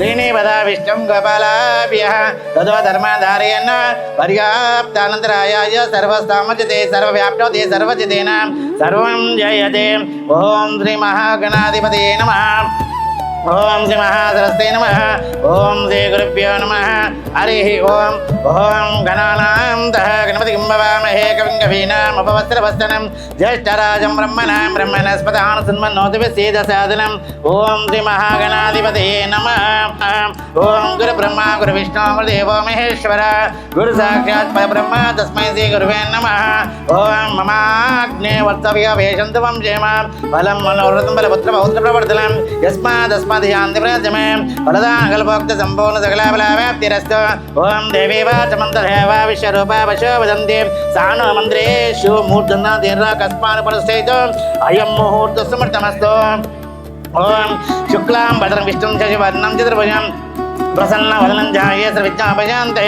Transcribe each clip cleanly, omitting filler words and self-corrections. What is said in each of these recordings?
श्रीनिवदा विष्णुं गोपालाभ्यः ततो धर्मधारयन् पर्याप्तानन्तरायाय सर्वसामजते सर्वव्याप्नोति सर्वजितेनां सर्वं जयते। ॐ श्री महागणाधिपतये नमः। ओम श्री महासरस्वती नमः। ओम श्री गुरुभ्यो नमः। हरिः ओम। ओम गणानां तः गणपतिं भवामहे कविं कवीनाम् उपवस्त्रवस्तनं ज्येष्ठराजं ब्रह्मणां ब्रह्मणस्पदान् सुन्वन्नोतिभिः सीदसादनम्। ओम श्री महागणाधिपतये नमः। ओम गुरु ब्रह्मा गुरु विष्णु गुरुदेवो महेश्वर गुरु साक्षात् परब्रह्म तस्मै श्री गुरुवे नमः। ओम ममाग्ने वर्तव्य वेशन्तु वं क्षेम फलं मनोरथं बलपुत्र पौत्र प्रवर्तनं यस्मात् ध्यानमे फलदाकल्पोक्त संपूर्ण सकलाबलाव्याप्तिरस्तु। ओम देवी वाचमन्तदेवा विश्वरूपा वशो वदन्ति सानो मन्त्रेषु मूर्धना दीर्घ कस्मान् परस्यैतो अयं मुहूर्तः समर्थमस्तु। ओम शुक्लां वदनं विष्णुं शशिवर्णं चतुर्भुजं प्रसन्नवदनं ध्याये सर्वविद्यापशान्ते।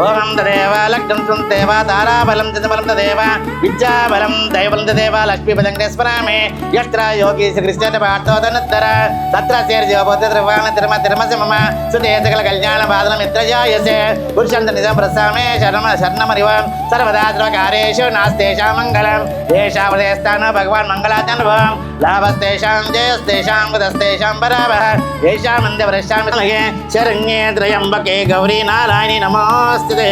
ओम तदेव लग्नं सुन्तेव ताराबलं चन्द्रबलं तदेव विद्याबलं दैवलं तदेव लक्ष्मीपदं स्मरामि यत्र योगी श्रीकृष्ण पार्थो धनुत्तर तत्र सेर्जोबोधद्रवाण धर्म धर्मस्य मम सुते सकल कल्याणबाधनं यत्र जायसे पुरुषं निजं प्रसामे शरणमरिव सर्वदा सर्वकार्येषु नास्तेषां मङ्गलं येषावदेस्थान भगवान् मङ्गलाजन्वं लाभस्तेषां जयस्तेषां वदस्तेषां पराभः येषां मन्दवरश्यां शरण्ये त्र्यंबके गौरी नारायणी नमोस्तुते।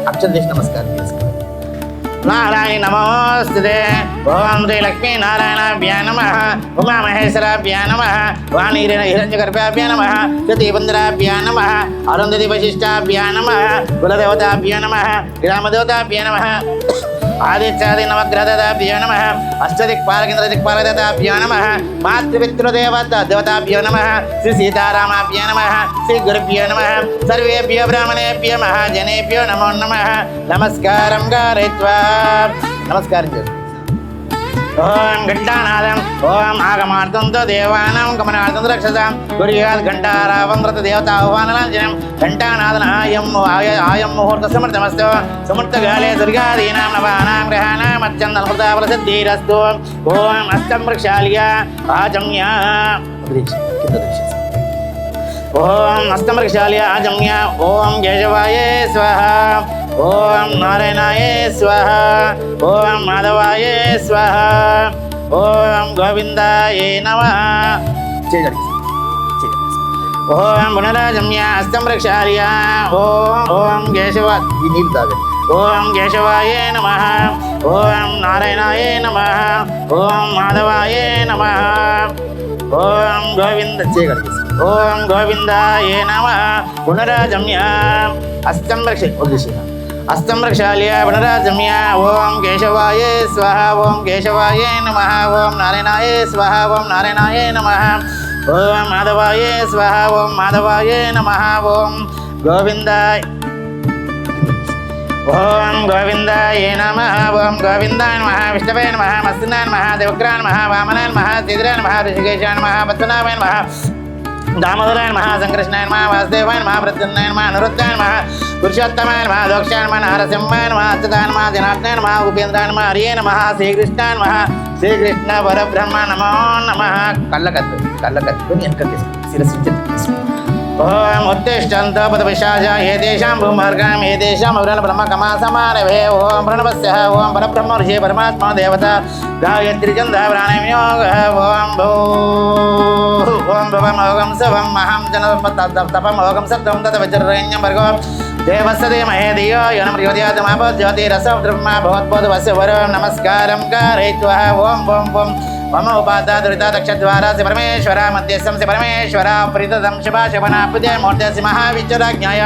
अक्षरदेश नमस्कार नारायणी नमोस्तुते। ओम श्री लक्ष्मी नारायणाभ्यां नमः। उमा महेश्वराभ्यां नमः। वाणीरेण हिरण्यगर्भाभ्यां नमः। श्रुतिबन्धराभ्यां नमः। अरुन्धति वशिष्ठाभ्यां नमः। कुलदेवताभ्यां नमः। ग्रामदेवताभ्यां नमः। आदित्यादि नवग्रहदेवताभ्यो नमः। अष्टदिक्पालकेन्द्रदिक्पालदेवताभ्यो नमः। मातृपितृदेवताभ्यो नमः। श्री सीतारामाभ्यो नमः। श्री गुरुभ्यो नमः। सर्वेभ्यो ब्राह्मणेभ्यो महाजनेभ्यो नमो नमः। नमस्कारं कारयित्वा नमस्कारं। ओम घंटानादं ओम आगमार्थं तो देवानां गमनार्थं रक्षसां गुरुयात् घंटारावं व्रत देवता आह्वानलाञ्छनं घंटानादन आयं मुहूर्त समर्थमस्तु। समर्थकाले दुर्गादीनां नवानां ग्रहाणाम् अत्यन्तमृताफलसिद्धिरस्तु। ओम अष्टं प्रक्षाल्य आजम्य ओम अष्टं प्रक्षाल्य आजम्य ओम केशवाय स्वाहा ओम नारायणाय स्वाहा ओम माधवाय स्वाहा ओम गोविंदाय नमः। ओम पुनराजम्य हस्तं प्रक्षाल्य ओम केशवा ओम केशवाय नमः ओम नारायणाय नमः ओम माधवाय नमः ओम गोविंद ओम गोविंदाय नमः। पुनराजम्य हस्तं हस्तं प्रक्षाल्य पुनराजम्य ओम केशवाय स्वाहा ओम केशवाय नमः ओम नारायणाय स्वाहा ओम नारायणाय नमः ओम माधवाय स्वाहा ओम माधवाय नमः ओम गोविंदाय ओम गोविंदाय नमः ओम गोविंदाय नमः विष्णवे नमः मत्स्यनाय नमः देवग्राय नमः वामनाय नमः सीधराय नमः ऋषिकेशाय नमः पद्मनाभाय नमः दामोदराय नमः संकृष्णाय नमः वासुदेवाय नमः प्रद्युम्नाय नमः अनिरुद्धाय नमः पुरुषोत्तमाय नमः दोक्षाय नमः नरसिंहाय नमः अच्युताय नमः जनार्दनाय नमः उपेन्द्राय नमः हरिये नमः श्रीकृष्णाय नमः श्रीकृष्ण परब्रह्म नमो नमः। कल्लकत्तुनि शिरस्సు ओम उत्तिष्ठन्तु पदपिशाचा एतेषां भूमार्गां एतेषां ब्रह्मकमासमारभे ओम प्रणवस्यः ओम परब्रह्म ऋषि परमात्मा देवता गायत्री छन्दः प्राणायामयोगः ओम भवमोगं सवं महं जनतपमोगं सत्वं तद्वज्ररण्यं भर्गो देवस्य महे धियो यो न प्रचोदयात् ज्योतिरसं ब्रह्मा भवत्पोदवस्य वरं नमस्कारं कारयित्वा ओम ओम ओम मम उपादा दुरिता दक्षद्वारा से परमेश्वर मध्यस्थं से परमेश्वर प्रीतदं शिवाशवना पूजय मूर्ति महाविचराज्ञाय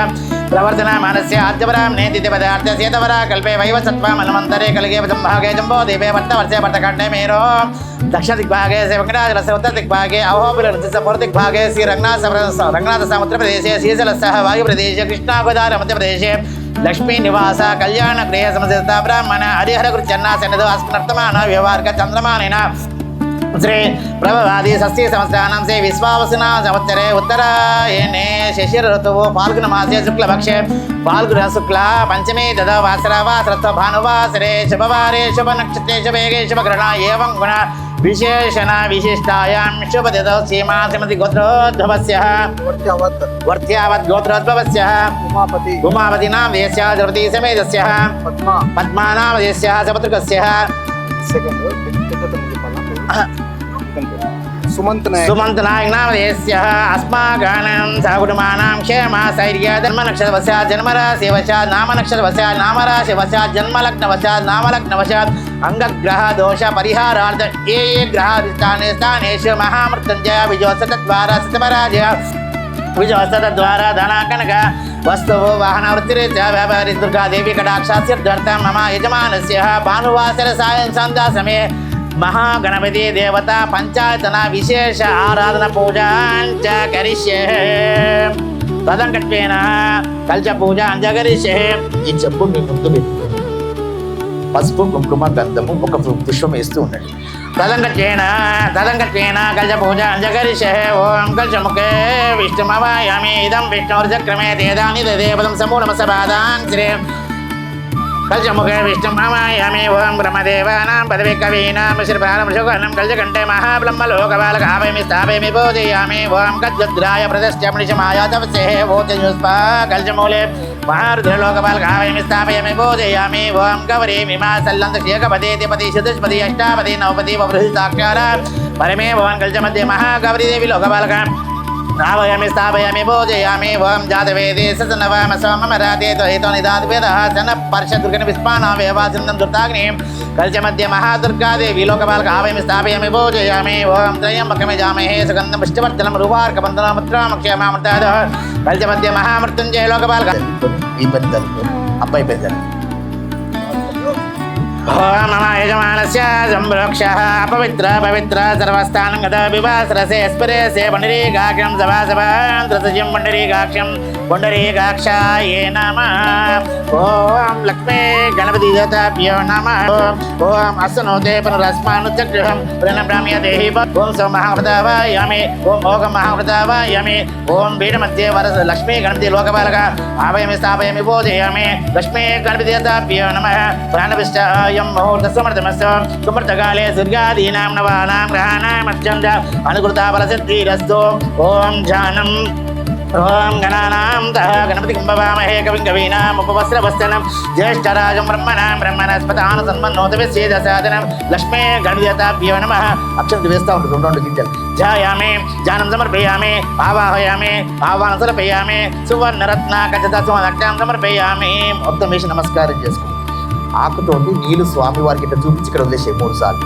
प्रवर्तना मानस्य आद्यपरां नेति पदार्थ सेतवरा कल्पे वैव सत्त्वा मन्वन्तरे कलगे संभागे जम्बो दीपे वर्तवर्षे वर्तकाण्डे मेरो दक्षिण दिग्भागे से वेंकटाचलस्य उत्तर दिग्भागे अहोबिलस्य पूर्व दिग्भागे श्री रंगनाथ समुद्र प्रदेशे श्रीशैलस्य वायुप्रदेशे कृष्णागोदावरी मध्य प्रदेशे लक्ष्मी निवास कल्याण गृह समस्ता ब्राह्मण हरिहर गुरुचन्ना सन्निधो अस्मर्तमान व्यवहार चंद्रमानेन श्री प्रभवादि षष्ठी संवत्सराणां से विश्वावसुना संवत्सरे उत्तरायणे शिशिर ऋतुः फाल्गुन मासे शुक्लपक्षे फाल्गुन शुक्ला पंचमी तदा वासरा वासरत्व भानुवासरे शुभवारे शुभ नक्षत्रे शुभेगे शुभग्रहण एवं गुण విశేషణ విశిష్టాయాం శుభదితో సీమా శ్రీమతి గోత్రోద్భవస్య వర్త్యావత్ గోత్రోద్భవస్య ఉమాపతి నామధేయస్య ద్రౌపదీ సమేతస్య పద్మా నామధేయస్య సపత్రికస్య సుమంత్ నాయక్ నామధేయస్య అస్మాకం సకుటుంబానాం క్షేమ స్థైర్య జన్మనక్షత్రవశాత్ జన్మరాశివశాత్ నామనక్షత్రవశాత్ నామరాశివశాత్ జన్మలగ్నవశాత్ నామలగ్నవశాత్ అంగగ్రహ దోష పరిహారార్థ ఏ ఏ గ్రహాధిష్టానే స్థానేషు మహామృత్యుంజయ విజయోత్సతద్వారా సతపరాజయ విజయోత్సతద్వారా ధన కనక వస్తువు వాహన వృత్తిరీత్యా వ్యాపారి దుర్గాదేవి కటాక్షాస్యర్థం మమ యజమానస్య భానువాసర సాయం సంధ్యా సమये महागणपति देवता पंचायतना विशेष आराधना पूजा करिष्ये तदंकत्वेन कलश पूजा करिष्ये ఈ చెప్పు మీ ముందు పెట్టుకోండి పసుపు కుంకుమ గంధము ఒక పుష్పం వేస్తూ ఉండండి తదంకత్వేన కలశ పూజ కరిష్యే ఓం కలశముఖే విష్ణుమవాయామి ఇదం విష్ణుర్చక్రమే తేదాని దేవతం సమూఢమసపాదాం శ్రీ कलशमुखे विष्णुमायामि ओं ब्रह्मदेवानां पदवी कवीनां श्रीप्राणमृषुकर्णं कलशकण्ठे महाब्रह्मलोकबालकावयमि स्थापयामि पूजयामि ओं कद्रुद्राय प्रतिष्ठमणिषमाया तपस्ये वोचयुष्पा कलशमूले महारुद्रलोकबालकावयमि स्थापयामि पूजयामि ओं गौरी विमासल्लन्तक्षेकपदेतिपति चतुष्पति अष्टापति नवपति वबृहस्ताक्षर परमे ओं कलशमध्ये महागौरी देवी लोकबालका नावयामि स्थापयामि पूजयामि ओं जातवेदे सतनवाम सोममराते हेतो निदाद्वेदः सन पर्षदुर्गण विस्मानावेवासिन्दं दुर्ताग्निं कलशमध्ये महादुर्गादेवी लोकबालकावयमि स्थापयामि पूजयामि ओं त्र्यम्बकमजामहे सुगन्धं पुष्टिवर्धनं रुवार्कबन्धनमुद्रामक्षयमामृतादः कलशमध्ये महामृत्युञ्जय लोकबालक अब्बाई पेदल ओम मम यजमानस्य संरक्षः अपवित्र पवित्र सर्वस्थानं गत विवासरसे स्परेसे पुण्डरीकाक्षं सभासभान्तरसजं पुण्डरीकाक्षाय नमः ओम लक्ष्मी गणपति देवताभ्यो नमः ओम अस्नोते पुनरस्मानुचक्रहं प्रणम्यामि देहि ओम सोमहाप्रदावायामि ओम भोगमहाप्रदावायामि ओम पीठमध्ये वरस लक्ष्मी गणपति लोकपालक आवायामि स्थापयामि पूजयामि लक्ष्मी गणपति देवताभ्यो नमः प्राणविष्टाय मुहूर्त समर्थमस्तु सुमृतकाले दुर्गादीनां नवानां ग्रहाणाम् अत्यन्त अनुकृताफलसिद्धिरस्तु ओम जानम् ओम गणानां तः गणपतिं भवामहे कविं कवीनाम् उपवस्त्रवस्त्रनं ज्येष्ठराजं ब्रह्मणस्पतान् सन्मन्नोतविश्वेदसादनं लक्ष्मी गणपतिदेवताभ्यो नमः अक्षर वेस्ता ఉంటుంది రెండు గింజలు ధ్యాయామి ధ్యానం సమర్పయామి ఆవాహయామి ఆవాహన సమర్పయామి సువర్ణరత్న ఖచ్చిత సువర్ణాక్షరం సమర్పయామి మొత్తం వేసి నమస్కారం చేసుకో ఆకుతోటి నీళ్ళు స్వామి వారికి ఇట్లా చూపించి ఇక్కడ వదిలేసే 3 సార్లు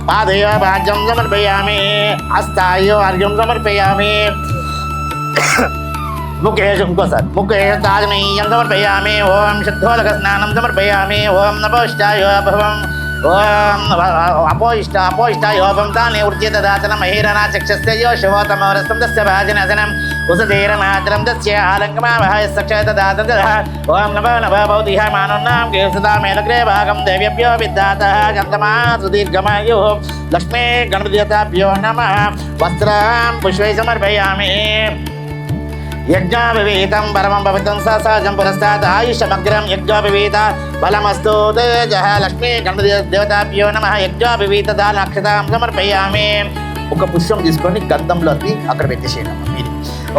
పాదయో భాజ్యం సమర్పయామి హస్తాయో అర్ఘ్యం సమర్పయామి ముఖేష్ ఇంకోసారి ముఖేష్ తాజనీయం సమర్పయామి ఓం శుద్ధోదక స్నానం సమర్పయామి ఓం నభోష్టాయో భవం ఓం అపోయిష్టాయోపం తానే ఉర్జితదాతనం మహీరనా చక్షస్యో శివోతమోరస్తం తస్య భాజనసనం ఉసధీరమాత్రం తస్య ఆలంకమావహాయ సక్షేతదాతం దదః ఓం నమో భౌతిహ మానున్నాం కేసదామేలగ్రే భాగం దేవ్యభ్యో విద్దాతః గంధమా సుదీర్ఘమాయుః లక్ష్మీ గణపతిదేవతాభ్యో నమః వస్త్రం పుష్పై సమర్పయామి यज्ञाभिवीतं परमं पवित्रं सहजं पुरस्तात् आयुषमग्रं यज्ञाभिवीत बलमस्तु तेजः लक्ष्मी गणपति देवताभ्यो नमः यज्ञाभिवीत दानाक्षतां समर्पयामि ఒక పుష్పం తీసుకొని గంధంలో అద్ది అక్కడ పెట్టేసేయండి మీరు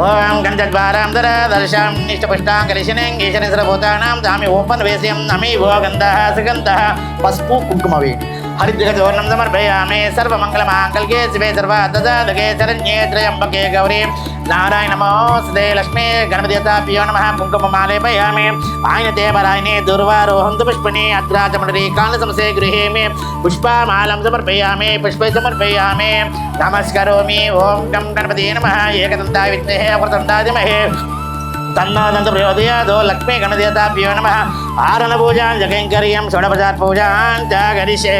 ఓం గంధద్వారాం దర్శం నిష్టపుష్టాంగరిశనేంగీశని సర్వభూతానాం దామి ఓపన్ వేశ్యం నమి ఓ గంధః సుగంధః పసుపు కుంకుమ వేయండి హరిద్రగజోర్ణం సమర్పయామి సర్వమంగళమాంగళ్యే శివే సర్వార్థసాధకే శరణ్యే త్రయంబకే గౌరీ నారాయణ నమోస్తే లక్ష్మీ గణపతిదేవతాభ్యో నమః కుంకుమమాలేపయామి ఆయనతే పరాయణే దుర్వారోహంతు పుష్పణి అద్రాచమండరీకాన్ని సంసే గృహేమి పుష్పమాలం సమర్పయామి పుష్పై సమర్పయామి నమస్కరోమి ఓం గం గణపతే నమః ఏకదంతాయ విద్మహే వక్రతుండాయ ధీమహి తన్నో దంత ప్రచోదయాత్ లక్ష్మీ గణపతిదేవతాభ్యో నమః ఆరణ పూజాం జగైంకర్యం షోడపచార పూజాం కరిష్యే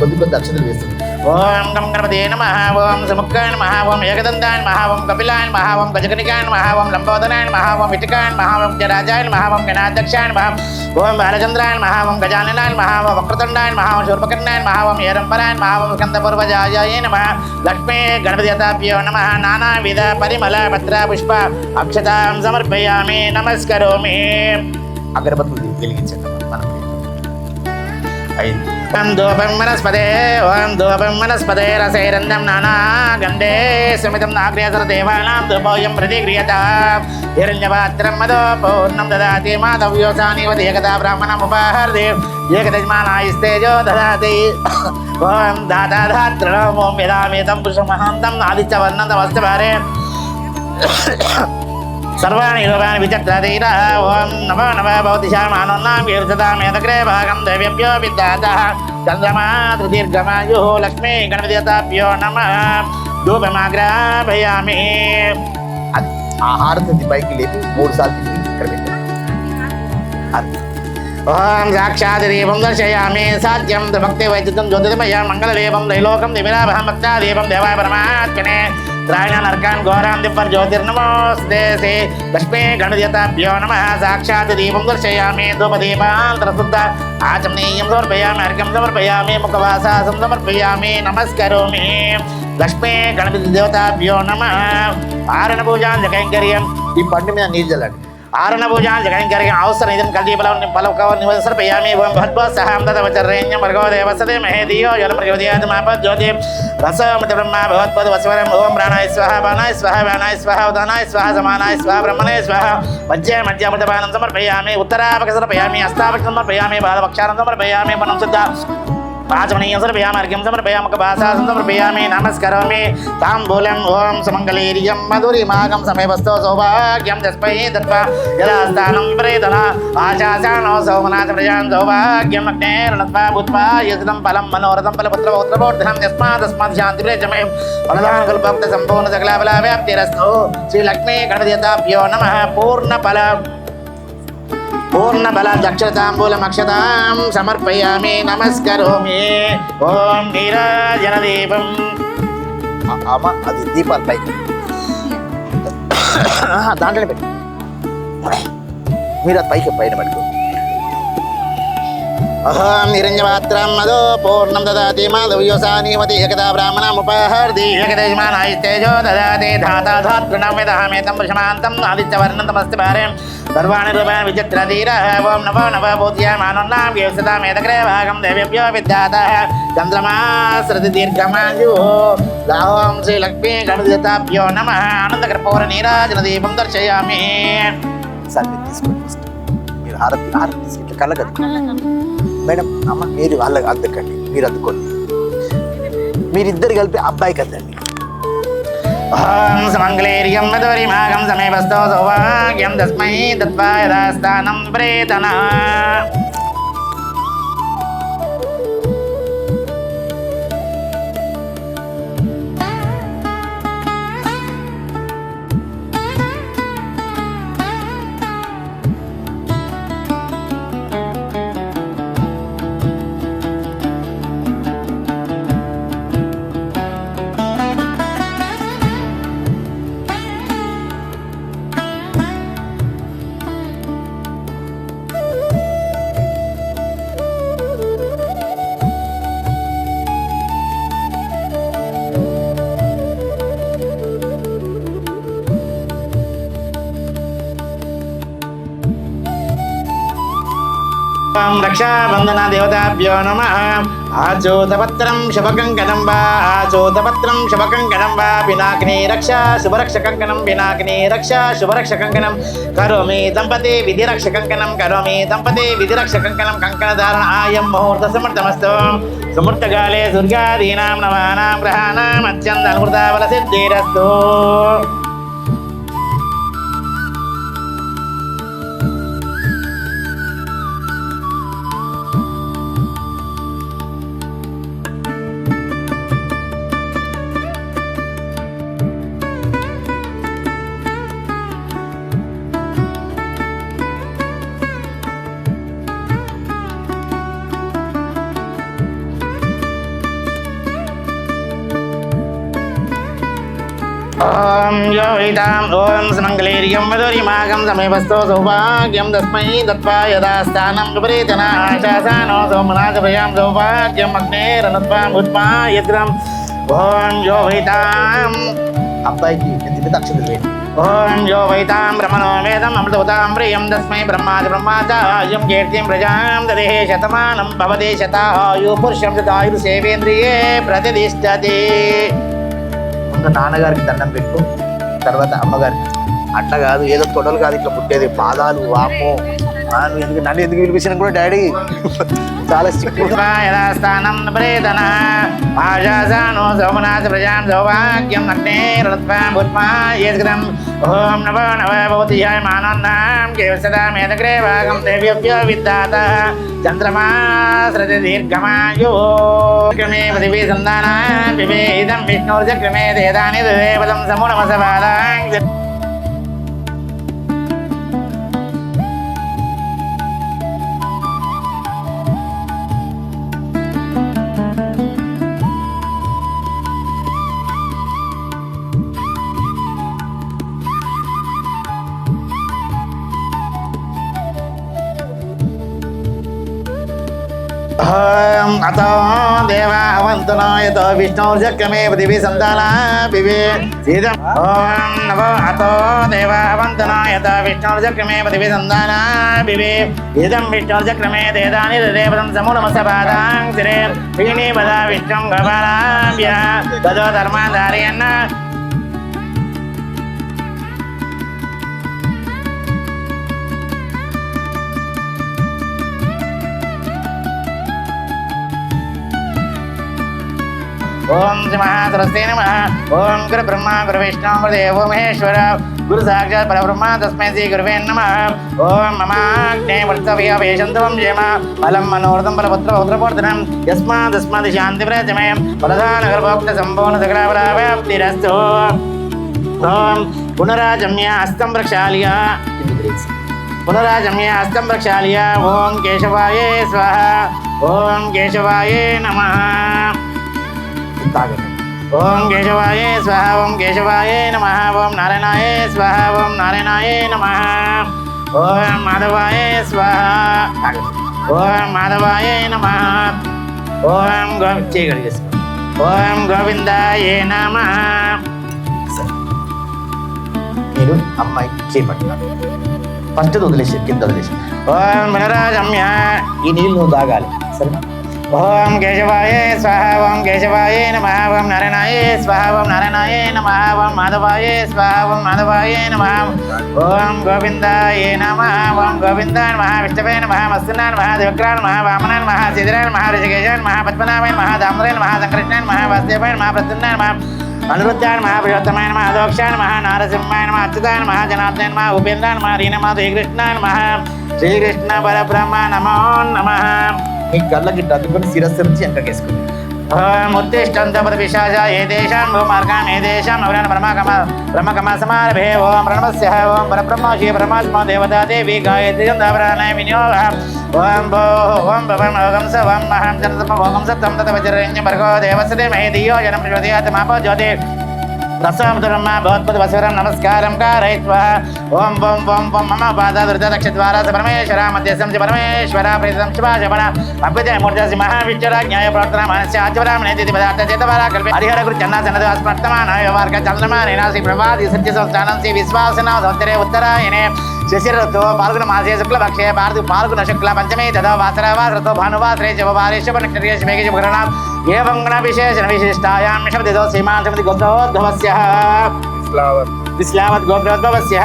కొద్ది అక్షతలు వేస్తుంది ఓం గం గణపతే నమః ఓం సముఖాయ నమః ఓం ఏకదంతాయ నమః ఓం కపిలాయ నమః ఓం గజకనికాయ నమః ఓం లంబోదరాయ నమః ఓం విటికాయ నమః ఓం జరాజాయ నమః ఓం గణాధ్యక్షాయ నమః ఓం బాలచంద్రాయ నమః ఓం గజాననాయ నమః ఓం వక్రతుండాయ నమః ఓం శూర్పకర్ణాయ నమః ఓం ఏరంపరాయ నమః ఓం స్కందపూర్వజాయ నమః లక్ష్మీ గణపతిదేవతాభ్యో నమః నానావిధ పరిమళ పత్ర పుష్ప అక్షతాం సమర్పయామి నమస్కరోమి అగరబత్తులు వెలిగించండి మనం धूपं वनस्पते ओं धूपं वनस्पते रसैरन्दं नाना गन्धे समितं नाग्र्यसर देवानां धूपोऽयं प्रतिक्रियता हिरण्यपात्रं मदो पूर्णं ददाति माधव्योसानिव एकदा ब्राह्मणमुपाहर्दे एकदजमानायस्तेजो ददाति ओं दाता धातृणम् ओं वेदामेतं पुरुषमहान्तम् आदित्यवर्णं तमस्तभारे सर्वाणि रूपाणि विचक्रधीरा ओं नमो नमः भवति श्यामानोन्नां कीर्ततां यदग्रे भागं देवेभ्यो विद्यातः चन्द्रमा दीर्घमायुः लक्ष्मी गणपतिदेवताभ्यो नमः धूपमाग्रापयामि ఆహారం పైకి లేపి 3 సార్లు తిరిగి ఇక్కడ పెట్టాను. ఓం సాక్షాదీపం దర్శయామి సాధ్యం భక్తి వైద్యం జ్యోతిర్మయ మంగళదీపం త్రైలోకం దివిలాభం భక్తాదీపం దేవాయ పరమాత్మనే త్రాయణాన్ ఘోరాం దివ్యం జ్యోతిర్నమోస్తే శ్రీ లక్ష్మీ గణపతిదేవతాభ్యో నమః సాక్షాత్ దీపం దర్శయామి ధూపదీపాంతరశుద్ధ ఆచమనీయం సమర్పయామి అర్ఘ్యం సమర్పయామి ముఖవాసాసం సమర్పయామి నమస్కరోమి లక్ష్మీ గణపతిదేవతాభ్యో నమః ఆరణ పూజాంజ కైంకర్యం ఈ పండు మీద నీళ్ళు చల్లండి. ఆరణ పూజాంజ కైంకర్యం అవసరం ఇదం కల్దీపలం పలకవ నివసర్పయామి ఓం భద్వసహం తదవచర్రేణ్యం భర్గో దేవసదే మహేదియో జలమృగోదయాతమాప జ్యోతి రసమతి బ్రహ్మ భగవత్పద వశవరం ఓం ప్రాణాయ స్వాహ బాణాయ స్వాహ వ్యానాయ స్వాహ ఉదానాయ స్వాహ సమానాయ స్వాహ బ్రహ్మణే స్వాహ మధ్య మధ్యమృతపానం సమర్పయామి ఉత్తరాపక సమర్పయామి అస్తాపక సమర్పయామి బాలపక్షానం సమర్పయామి మనం శుద్ధ पाचमनीयं समर्पयामि अर्घ्यं समर्पयामि मुखवासासं समर्पयामि नमस्करोमि ताम्बूलं ओं सुमङ्गलीर्यं मधुरिमागं समेवस्तो सौभाग्यं तस्मै दत्त्वा यदा स्थानं विपरीतना आशासानो सौमनाथ प्रजां सौभाग्यम् अग्नेर्नत्वा भूत्वा यजितं फलं मनोरथं फलपुत्रपौत्रपोर्धनं यस्मादस्मात् शान्तिप्रजमे फलदानकल्पसम्पूर्ण सकलाफलाव्याप्तिरस्तु श्रीलक्ष्मी गणपतिदेवताभ्यो नमः पूर्णफल पूर्णबल दक्षताम्बूलमक्षतां समर्पयामि नमस्करोमि ओं नीराजनदीपं అమ్మ అది దీపాలు పైకి దాంట్లోనే పెట్టి మీరు అది పైకి పైన పెట్టుకో. अहं निरञ्जपात्रं मदो पूर्णं ददाति माधव्योसानीमति एकदा ब्राह्मणमुपहर्ति एकदयजमानायस्तेजो ददाति धाता धातृणमेदहमेतं पुरुषमान्तम् आदित्यवर्णं तमस्ति भारे सर्वाणि रूपाणि विचित्रधीरः ओं नमो नमः पूज्यमानोन्नां कीर्ततामेतग्रे भागं देवेभ्यो विद्यातः चन्द्रमासृति दीर्घमायुः ओं श्रीलक्ष्मी गणपतिदेवताभ्यो नमः आनन्दकर्पूरनीराजनदीपं दर्शयामि. సార్ మీరు తీసుకోండి ఫస్ట్. మీరు హారతి తీసుకుంటే కళ్ళగదు మేడం. అమ్మ మీరు వాళ్ళకి అద్దకండి, మీరు అద్దుకోండి. మీరిద్దరు కలిపి అబ్బాయికి అద్దండి. ఓం సుమంగళీర్యం మధురిమాగం సమీపస్థో సౌభాగ్యం తస్మై దత్వా యథాస్థానం ప్రేతన. रक्षाबंधन देवताभ्यो नमः आचोतपत्रं शुभकङ्कणं वा आचोतपत्रं शुभकङ्कणं वा पिनाकिनी रक्षा शुभरक्षकङ्कणं पिनाकिनी रक्षा शुभरक्षकङ्कणं करोमि दम्पते विधिरक्षकङ्कणं करोमि दम्पते विधिरक्षकङ्कणं कङ्कणधारणायं मुहूर्तसमर्थमस्तु सुमुहूर्तकाले दुर्गादीनां नवानां ग्रहाणाम् अत्यन्तमृताबलसिद्धिरस्तु. ओम यो हितां ओम सुमङ्गलीर्यं मधुरिमागं समेवस्तो सौभाग्यं तस्मै दत्त्वा यदा स्थानं विपरीतना आशासानो सोमनाथभयां सौभाग्यम् अग्नेरनत्वा भूत्वा यद्रम् ओम यो हितां అబ్బాయికి ఎత్తి మీద అక్షతలు వేయండి. ఓం యో వైతాం బ్రహ్మణో వేదం అమృతవతాం ప్రియం తస్మై బ్రహ్మాది బ్రహ్మాచార్యం కీర్తిం ప్రజాం దదే శతమానం భవదే శతాయు పురుషం శతాయు సేవేంద్రియే ప్రతిష్టతి. ముందు నాన్నగారికి దండం పెట్టు, తర్వాత అమ్మగారికి. అట్లా కాదు, ఏదో తొడలు కాదు ఇట్లా పుట్టేది, పాదాలు. వామ్మో నువ్వు ఎందుకు నన్ను ఎందుకు పిలిపించిన కూడా డాడీ చాలా స్ట్రిక్ట్. స్థానం ప్రేతన ఆశాసానో సోమనాథ ప్రజాం సౌభాగ్యం అగ్నే రత్వాం ఓం నవ నవ భవతి మానోన్నాం కేవసదా మేధగ్రే భాగం దేవ్యభ్యో విద్ధాత చంద్రమా సృతి దీర్ఘమాయో క్రమే పృథివీ సంధానా వివేదం విష్ణుర్చక్రమే దేదాని దేవదం సమూఢమసబాలాం. అతో దేవావంతునో యతో విష్ణుర్చక్రమే పృథివీ సంతానా వివేదం. ఓం నమో అతో దేవావంతునో యతో విష్ణుర్చక్రమే పృథివీ సంతానా వివేదం విష్ణుర్చక్రమే దేదాని దేవతం సమూఢమసపాదాం శిరే వీణీ పద విష్ణుం గోపాలాభ్య తదో ధర్మాధారయన్న. ఓం శ్రీ మహాసరస్వతే నమః. ఓం గురు బ్రహ్మ గురు విష్ణు గురుదేవో మహేశ్వర గురు సాక్షాత్ పరబ్రహ్మ తస్మై శ్రీ గురువే నమః. ఓం మమాగ్నే వర్తవ్య వేషంతవం జేమ ఫలం మనోరథం బలపుత్ర పౌత్రపూర్ధనం యస్మాదస్మాది శాంతి ప్రజమే ఫలదాన గర్భోక్త సంపూర్ణ సకలాఫలాప్తిరస్తు. ఓం పునరాజమ్య హస్తం ప్రక్షాళ్య పునరాజమ్య హస్తం ప్రక్షాళ్య. ఓం కేశవాయే స్వాహ. ఓం కేశవాయే నమః. ఓం కేశవాయ స్వాహ. ఓం కేశవాయ నమః. ఓం నారాయణాయ స్వాహ. ఓం నారాయణాయ నమః. ఓం మాధవాయ స్వాహ. ఓం మాధవాయ నమః. ఓం ఓం గోవిందాయ నమః. మీరు అమ్మాయి చేపట్టినారు, ఫస్ట్ వదిలేసి కింద వదిలేసి. ఓం వినరాజమ్య. ఈ నీళ్ళు నువ్వు తాగాలి, సరేనా? ఓం కేశవాయ స్వాహ. ఓం కేశవాయ నమః. ఓం నారాయణాయ స్వాహ. ఓం నారాయణాయ నమః. ఓం మాధవాయ స్వాహ. ఓం మాధవాయ నమః. ఓం గోవిందాయ నమః. ఓం గోవిందాయ నమః. విష్ణవే నమః. మస్తునాయ నమః. దేవక్రాయ నమః. వామనాయ నమః. సిద్ధిరాయ నమః. ఋషికేశాయ నమః. పద్మనాభాయ నమః. దామోదరాయ నమః. సంకృష్ణాయ నమః. వాసుదేవాయ నమః. ప్రసన్నాయ నమః. అనిరుద్ధాయ నమః. పురుషోత్తమాయ నమః. అధోక్షాయ నమః. నారసింహాయ నమః. అచ్యుతాయ నమః. జనార్దనాయ నమః. ఉపేంద్రాయ నమః. హరినమః. శ్రీకృష్ణాయ నమః. శ్రీకృష్ణ పరబ్రహ్మ నమో నమః. మీ గల్లకి అద్దుకొని శిరస్సు నుంచి వెనకకేసుకుంది. ముత్తిష్టంతపదపిశాచ ఏదేశాం భూమార్గాం ఏదేశాం నవరాన బ్రహ్మకమ సమారభే. ఓం ప్రణవస్య. ఓం పరబ్రహ్మోషి పరమాత్మ దేవతా దేవి గాయత్రి దావరాణాయ వినియోగ. ఓం భో ఓం భవం ఓం స ఓం మహం చంద్రమ ఓం సత్తం తత వజ్రరణ్య భర్గో దేవసదే మహే ధియో జనం ప్రచోదయాత్ మాపో జ్యోతి రసోమధురమ్మ భవత్పద వసురం నమస్కారం కారయిత్వా. ఓం ఓం ఓం ఓం మమ పాదాదుర్దక్షద్వారా పరమేశ్వర మధ్యస్థం చ పరమేశ్వర ప్రీతం శుభాశపణ అభ్యుదయ మూర్తి మహావిచ్చరాజ్ఞాయ ప్రవర్తన మనస్య ఆచవరామణేతి పదార్థ చేతవారా కల్పే హరిహర గురు చన్నా సన్నద స్మర్తమానాయ వార్క చంద్రమా నేనాసి ప్రభాది సత్య సంస్థానం శ్రీ విశ్వాసన సంవత్సరే ఉత్తరాయణే శశిరతో పాల్గొన మాసే శుక్లపక్షే పాల్గొన శుక్ల పంచమే తదో వాసరవాసరతో భానువాసరే జవారేశ్వర నక్షత్రేష మేఘ గురణాం ఏవం గుణ విశేషణ విశిష్టాయాం శబ్దతో సీమాంతమతి గోత్రోద్భవస్య విశ్లావత్ గోత్రోద్భవస్య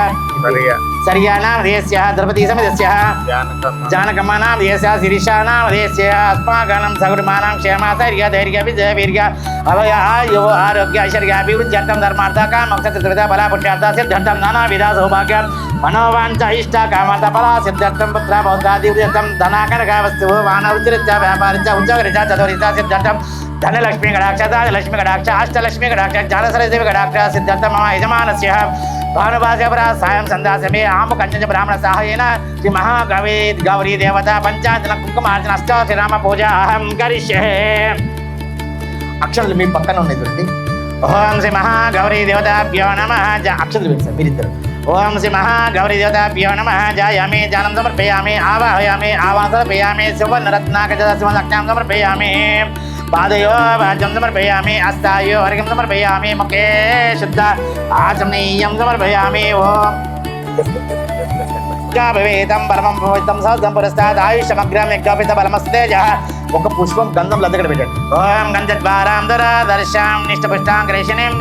సర్యానాం దేస్య ద్రౌపదీ సమితస్య జానకమానాం దేస్య శిరీషానాం దేస్య అస్మాకనం సగుణమానాం క్షేమాసైర్య ధైర్య విజయ వీర్య అభయ ఆయుః ఆరోగ్య ఐశ్వర్య అభివృద్ధ్యర్థం ధర్మార్థ కామోక్ష బల పుష్యార్థ సిద్ధార్థం నానావిధ సౌభాగ్య మనోవాంఛ ఇష్ట కామార్థ ఫలా సిద్ధార్థం పుత్ర పౌత్రాదివృద్ధం ధనాకనక వస్తువు వానరుచిరిత్య వ్యాపారిత్య ఉద్యోగరీత్య చతురీత్య సిద్ధార్థం ధనలక్ష్మీ కటాక్ష లక్ష్మీ కటాక్ష అష్టలక్ష్మీ కటాక్ష జ్ఞానసరస్వతి కటాక్ష సిద్ధార్థం మమ యజమానస్య భానుభాస్యపరా సాయం సందాసమే ఆము కంచ బ్రాహ్మణ సహాయేన శ్రీ మహాగవే గౌరీ దేవత పంచాయతన కుంకుమార్చన అష్టాశ్రీరామ పూజ అహం కరిష్యే. అక్షరాలు మీ పక్కన ఉన్నాయి చూడండి. ఓం శ్రీ మహాగౌరీ దేవతాభ్యో నమః. అక్షరాలు పెడతారు మీరిద్దరు. ఓం శ్రీ మహాగౌరీ దేవతాభ్యో నమః. జాయామి జానం సమర్పయామి ఆవాహయామి ఆవాహన సమర్పయామి సువర్ణరత్నాకజ సువర్ణాక్షాం సమర్పయామి. పాదయో వాద్యం సమర్పయామి హస్తాయో హరికం సమర్పయామి ముఖే శుద్ధ ఆచమనీయం సమర్పయామి ఓం భవేతం పరమం భవితం సహజం పురస్తాద్ ఆయుషమగ్రం యజ్ఞాపిత బలమస్తేజ. ఒక పుష్పం గంధం లద్దగడ పెట్టండి. ఓం గంధద్వారాం దర్శాం నిష్టపుష్టాం క్రేషణీం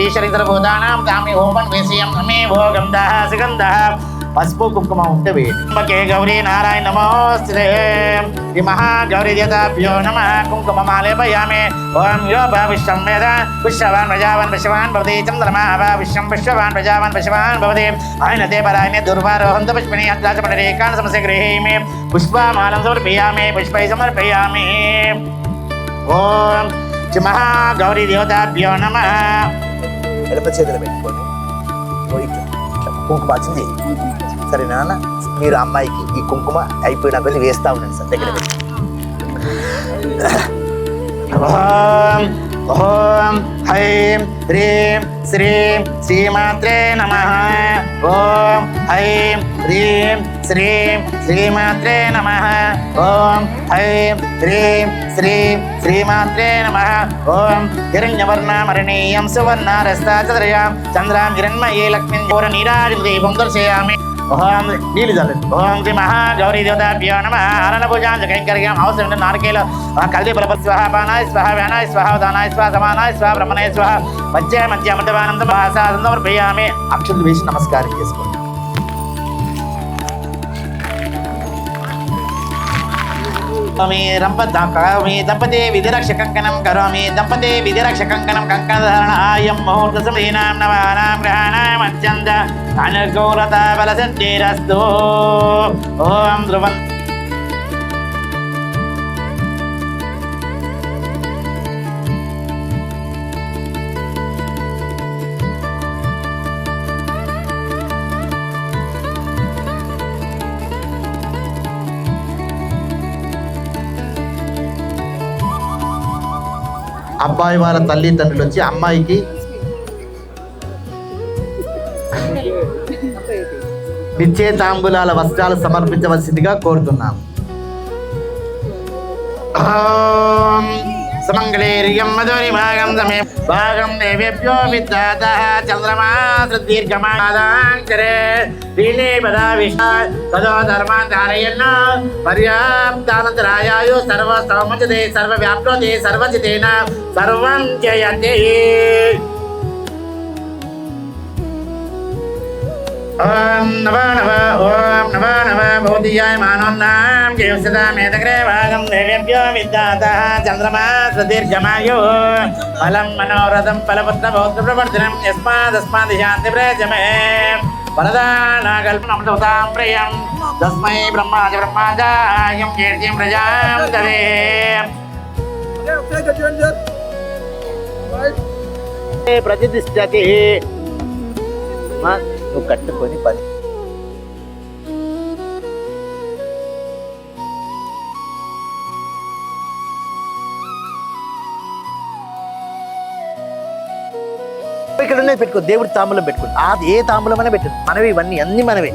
ఈశ్వరీశ్వర భూతానాం తామి ఓం వేసియం అమే ఓ గంధః సుగంధః. పసుపు కుంకుమ ఉంటే వేయండి. గౌరీ నారాయణ నమోస్తే శ్రీ మహాగౌరీ దేవతాభ్యో నమః కుంకుమమాలేపయామి. ఓం యో విశ్వం వేద విశ్వవాన్ ప్రజావాన్ విశ్వవాన్ భవతి చంద్రమా విశ్వం విశ్వవాన్ ప్రజావాన్ విశ్వవాన్ భవతి ఆయన తే పరాయణే దుర్వారోహంత పుష్పిణి అద్రాచపడరేకాన్ సమస్య గృహేమి పుష్పమాలం సమర్పయామి పుష్పై సమర్పయామి. ఓం శ్రీ మహాగౌరీ దేవతాభ్యో నమః. ఎడమ చేతులు పెట్టుకోండి. కుంకుమ వచ్చింది సరేనా నాన్న? మీరు అమ్మాయికి ఈ కుంకుమ అయిపోయిన కొద్ది వేస్తా ఉండండి సార్ దగ్గర పెట్టి. ఓం ఓం హైం హ్రీం శ్రీం శ్రీమాత్రే నమః. ఓం హైం హ్రీం శ్రీం శ్రీమాత్రే నమః. ఓం హైం హ్రీం శ్రీం శ్రీమాత్రే నమః. ఓం హిరణ్యవర్ణమరణీయం సువర్ణరస్తాచతుర్యాం చంద్రాం హిరణ్మయీ లక్ష్మీం ఘోర నీరాజం దీపం దర్శయామి. ఓం నీళ్ళు చల్లండి. ఓం శ్రీ మహాగౌరీ దేవతాభ్యో నమః. హరణ పూజాం కైంకర్యం అవసరం నారకేల కల్దీపల స్వహ పానాయ స్వహ వ్యానాయ స్వహ ఉదానాయ స్వహ సమానాయ స్వహ బ్రహ్మణాయ స్వహ మధ్య మధ్య అమృతవానంద భాసానంద సమర్పయామి. అక్షులు వేసి నమస్కారం చేసుకోండి. కరోమి దంపతే విధిరక్ష కంకణం కరోమి దంపతే విధిరక్ష కంకణం కంకణధారణాయం ముహూర్త సమీనాం నవానాం గ్రహాణాం అత్యంత అనుకూలత బల సిద్ధిరస్తు. ఓం ధ్రువం అబ్బాయి వాళ్ళ తల్లిదండ్రులు వచ్చి అమ్మాయికి నిశ్చయితాంబులాల వస్త్రాలు సమర్పించవలసిందిగా కోరుతున్నాం. సుమంగళేర్యం మధురి భాగం సమే భాగం దేవేభ్యో విద్యాతః చంద్రమా దీర్ఘమాదాంకరే దీనే పదా విషా తదో ధర్మాన్ ధారయన్న పర్యాప్తానంతరాయాయు సర్వ సౌమచతే సర్వ వ్యాప్నోతి సర్వచితేన సర్వం జయతే. ఓం నమో నమ భూతియాయ మానోన్నాం జీవసదా మేతగ్రే భాగం దేవేభ్యో విద్యాతః చంద్రమా సుదీర్ఘమాయు ఫలం మనోరథం ఫలపుత్ర పౌత్ర ప్రవర్ధనం యస్మాదస్మాది శాంతి ప్రజమే వరదానాకల్పనమృతాం ప్రియం తస్మై బ్రహ్మాజ బ్రహ్మాజాయం కీర్తిం ప్రజాం దవే. ప్రతిష్టతి నువ్వు కట్టుకొని పని ఇక్కడ ఉన్నది పెట్టుకో. దేవుడి తాంబూలం పెట్టుకోండి. అది ఏ తాంబూలం అయినా పెట్టండి. మనవి ఇవన్నీ అన్ని మనవే.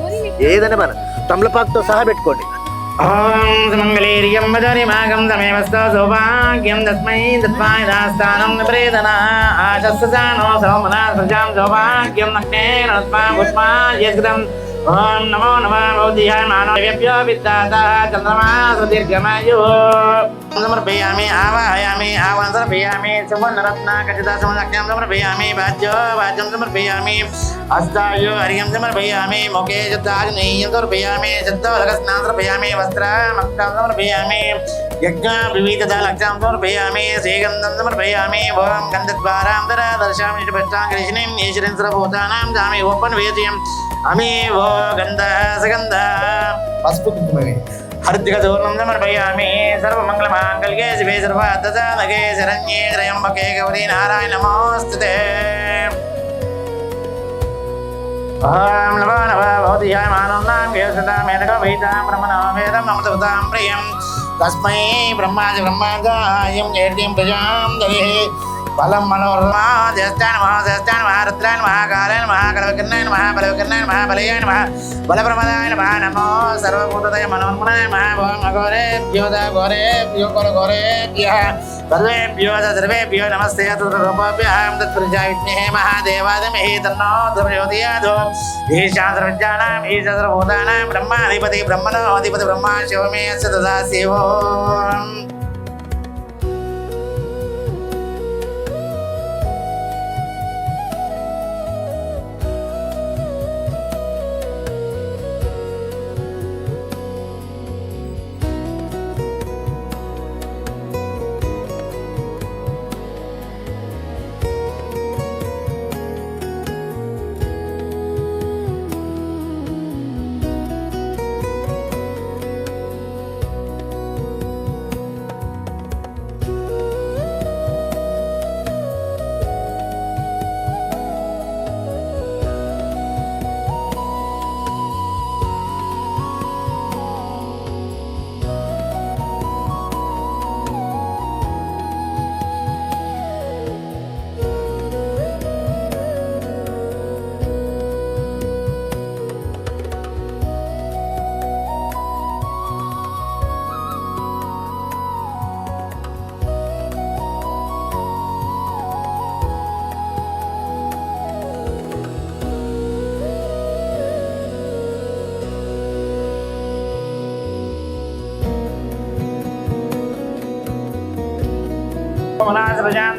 ఏదైనా మన తమలపాకుతో సహా పెట్టుకోండి. ఓం సుమంగళేర్యం మధురి భాగం సమేవస్తో సౌభాగ్యం తస్మై దత్వాయ దాస్తానం నిప్రేదన ఆశస్సానో సౌమనా సజాం సౌభాగ్యం నగ్నేన తస్మా పుష్పా యస్కృతం. ఓం నమో నమః భూతియాయ మానవేభ్యో విద్యాతః చంద్రమా సుదీర్ఘమాయు సమర్పయామి. ఆవాహయామి ఆవాహన సమర్పయామి. సువర్ణరత్న ఖచ్చిత సమదక్షం సమర్పయామి. వాద్యం సమర్పయామి. హస్తాయో హరియం సమర్పయామి. ముఖే శుద్ధాగ్నేయం సమర్పయామి. శుద్ధోదకస్నానం సమర్పయామి. వస్త్రమక్తం సమర్పయామి. యజ్ఞ వివిధ లక్షం సమర్పయామి. శ్రీగంధం సమర్పయామి. ఓం గంధద్వారాం దర్శామి నిష్టపుష్టాం కృష్ణీం ఈశ్వరీశ్వర భూతానాం తామి ఓం వేద్యం అమే ఓ గంధ సుగంధ. పసుపు కుంకుమమే హరిద్గదూర్ణం సమర్పయామి. సర్వమంగళమాంగళ్యే శివే సర్వార్థసాధకే శరణ్యే త్రయంబకే గౌరీ నారాయణ నమోస్తుతే. ఓం నమో నమః భూతియాయ మానోన్నాం కేశదాం మేధక వైతాం బ్రహ్మణో వేదం అమృతాం ప్రియం తస్మై బ్రహ్మాజ బ్రహ్మాజాయం కీర్తిం ప్రజాం దవే. బలం మనోర్మా జ్యేష్ఠాయ నమః జ్యేష్ఠాయ నమః రుద్రాయ నమః కాలాయ నమః కలవకర్ణాయ నమః బలవకర్ణాయ నమః బలయాయ నమః బలప్రమదాయ నమః నమో సర్వభూతదయ మనోన్మనాయ నమః ఓం అఘోరేభ్యో ఘోరేభ్యో ఘోరేభ్యః సర్వేభ్యో సర్వేభ్యో నమస్తే తద్రూపభ్యాం తత్పురుషాయ విద్మహే మహాదేవాదిమహి తన్నో ధ్రువయోదయాదో ఈశాన సర్వజ్ఞానాం ఈశ సర్వభూతానాం బ్రహ్మాధిపతి బ్రహ్మణో అధిపతి బ్రహ్మ శివమే అస్య తదాశివో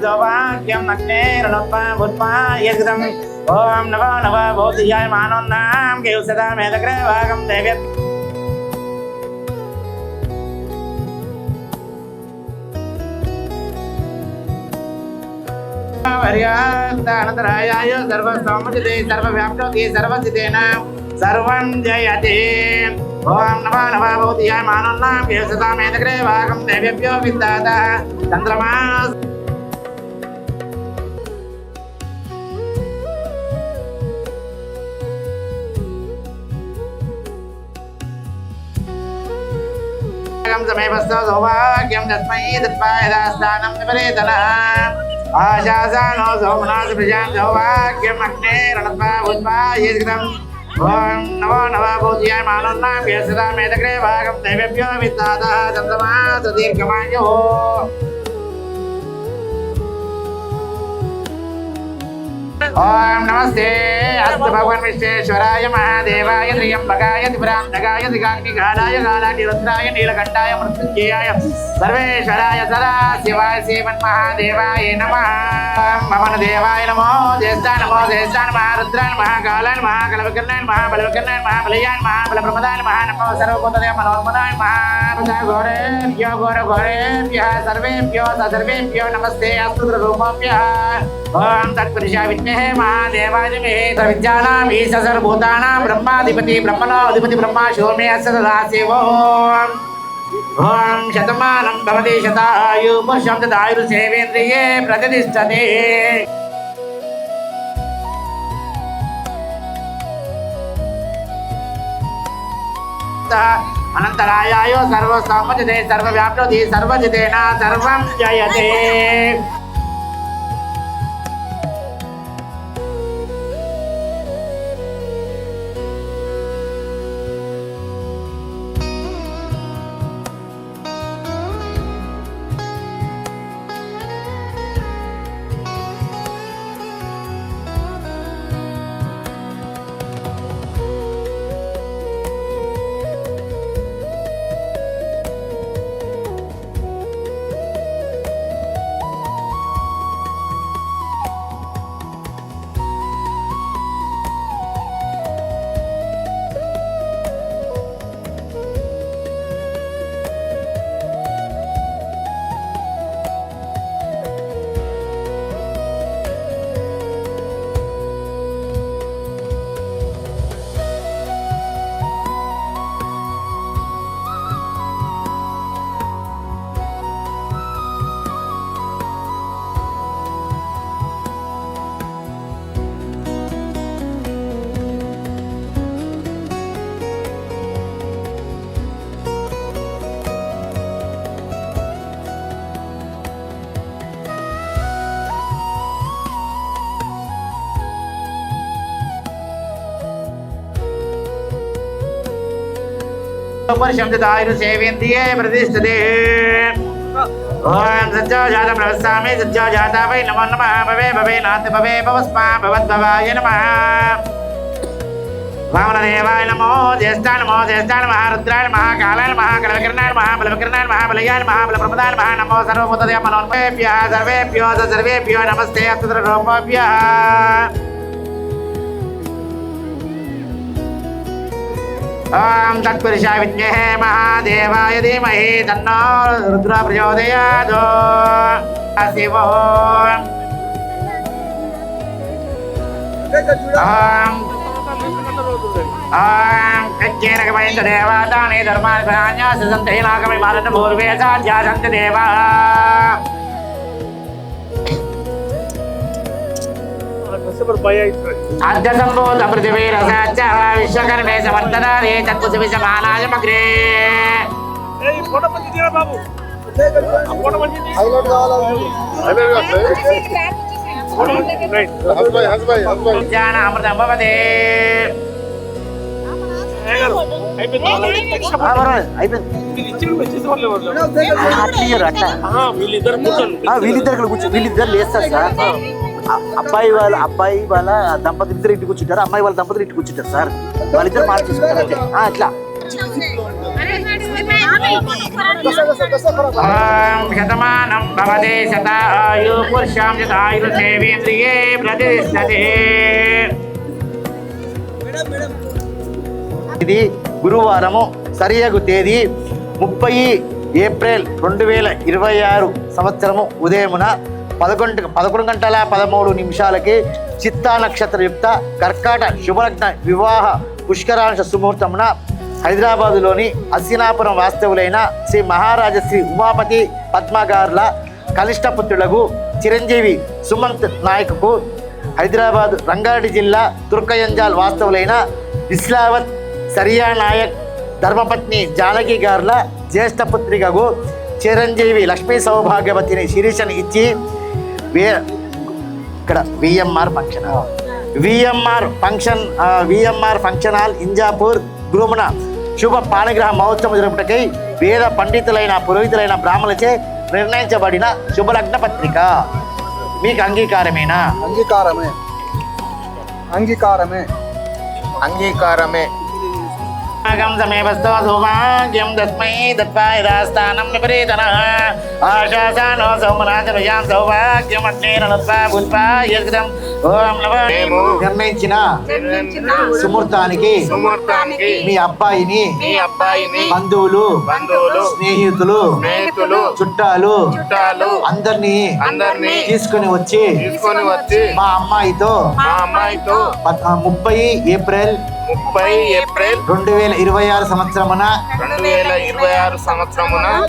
సౌభాగ్యం నగ్నేరణోత్మా భూత్మా యజ్ఞం ఓం నమో నమ బోధియాయ మానోన్నాం కేవసదా మేదగ్రే భాగం దేవ్య అనంతరాయాయ సర్వసౌమజితే సర్వవ్యాప్నోతి సర్వజితేన సర్వం జయతే ఓం నమో నమ బోధియాయ మానోన్నాం కేవసదా మేదగ్రే భాగం దేవ్యభ్యో విద్దాత చంద్రమా సమయపస్థ సౌభాగ్యం తస్మై దత్పాయదాస్థానం విపరీతనః ఆశాసానో సోమనాథ ప్రజాం సౌభాగ్యం అగ్నేరణత్వా భూత్వా యజ్ఞం ఓం నమో నమ బోధియాయ మానోన్నాం యసదా మేదగ్రే భాగం దైవేభ్యో విద్దాతః చంద్రమా సుదీర్ఘమాయో ఓం నమస్తే అస్తు భగవన్ విశ్వేశ్వరాయ మహాదేవాయ త్ర్యంబకాయ త్రిపురాంతకాయ త్రికాగ్నికాలాయ కాలాగ్ని రుద్రాయ నీలకంఠాయ మృత్యుంజయాయ సర్వేశ్వరాయ సదా శివాయ శ్రీమన్మహాదేవాయ నమః మమన దేవాయ నమో జ్యేష్ఠాయ నమో జ్యేష్ఠాయ నమః రుద్రాయ నమః కాలాయ నమః కలవకర్ణాయ నమః బలవకర్ణాయ నమః బలయాయ నమః బలప్రమదాయ నమః నమో సర్వభూతదయ మనోన్మనాయ నమః ఘోరేభ్యో ఘోరేభ్యః సర్వేభ్యో సర్వేభ్యో నమస్తే అస్తు రూపభ్యః ఓం తత్పురుషాయ విద్మహే మహాదేవాదిమహి సర్వవిద్యానాం ఈశ సర్వభూతానాం బ్రహ్మాధిపతి బ్రహ్మణో అధిపతి బ్రహ్మ శివమే అస్య తదాశివో ఓం శతమానం భవతి శతాయు పురుషం తదాయుర్సేవేంద్రియే ప్రతిష్టతే అనంతరాయాయ సర్వసౌమజితే సర్వవ్యాప్నోతి సర్వజితేన సర్వం జయతే సేవేంద్రియే ప్రతిష్ఠతే ఓం సత్యోజాత ప్రవస్సామి సత్యోజాత వై నమో నమః భవే భవే నాథ భవే భవస్మా భవద్భవాయ నమః వామనదేవాయ నమో జ్యేష్ఠాయ నమో రుద్రాయ నమః కాలాయ నమః కలవికరణాయ నమః బలవికరణాయ నమః బలయాయ నమః బలప్రమదాయ నమః నమో సర్వభూతదే మనోన్మేభ్యః సర్వేభ్యో నమస్తే అత్రురూపేభ్యః ఓం తత్పురుషాయ విద్మహే మహాదేవాయ ధీమహి తన్నో రుద్ర ప్రచోదయాత్ శివో ఓం యజ్ఞేనకమయంత దేవాదాని ధర్మాని ప్రాణ్యాసంతే నాగమై మారత పూర్వే సాధ్యాసంత దేవా అద్య సంభూత పృథివీరసాచ విశ్వకర్మే సమర్థనారే తత్పుసి సమానాయమగ్రే అమృతం భవతే వీళ్ళిద్దరు లేస్తారు సార్. అబ్బాయి వాళ్ళ దంపతులు ఇద్దరు ఇంటికి కూర్చుంటారు, అమ్మాయి వాళ్ళ దంపతులు ఇంటికి కూర్చుంటారు సార్. వాళ్ళిద్దరు మార్చేసుకుంటారు అంతే. అట్లా శతమానం భవతే శతాయు పురుషాం శతాయుర్సేవేంద్రియే ప్రతిష్ఠతే. ఇది గురువారము, సరియగు తేదీ 30 ఏప్రిల్ 2026 సంవత్సరము ఉదయమున 11 గంటల 13 నిమిషాలకి చిత్తా నక్షత్రయుక్త కర్కాట శుభలగ్న వివాహ పుష్కరాంశ సుముహూర్తమున హైదరాబాదులోని అస్సినాపురం వాస్తవులైన శ్రీ మహారాజశ్రీ ఉమాపతి పద్మగారుల కనిష్టపుత్రులకు చిరంజీవి సుమంత్ నాయక్కు హైదరాబాద్ రంగారెడ్డి జిల్లా తుర్కయంజాల్ వాస్తవులైన ఇస్లావత్ సరియా నాయక్ ధర్మపత్ని జానకి గారుల జ్యేష్ఠ పుత్రికకు చిరంజీవి లక్ష్మీ సౌభాగ్యవతిని శిరీషని ఇచ్చి ఇక్కడ విఎంఆర్ ఫంక్షన్ హాల్ ఇంజాపూర్ గృహమున శుభ పాణిగ్రహ మహోత్సవం జరుపుటకై వేద పండితులైన పురోహితులైన బ్రాహ్మణులచే నిర్ణయించబడిన శుభలగ్న పత్రిక. మీకు అంగీకారమేనా? అంగీకారమే. సమీపస్థో సౌభాగ్యం తస్మై దత్పాయదాస్థానం విపరీతనః ఆశాసానో సౌమనాచరయాం సౌభాగ్యం అగ్నేరనుత్వా పుష్పా యస్కృతం. ఓం నమః. నిర్ణయించిన సుముహూర్తానికి మీ అబ్బాయిని బంధువులు స్నేహితులు చుట్టాలు అందరినీ తీసుకొని వచ్చి మా అమ్మాయితో 30 ఏప్రిల్ 2026 సంవత్సరమున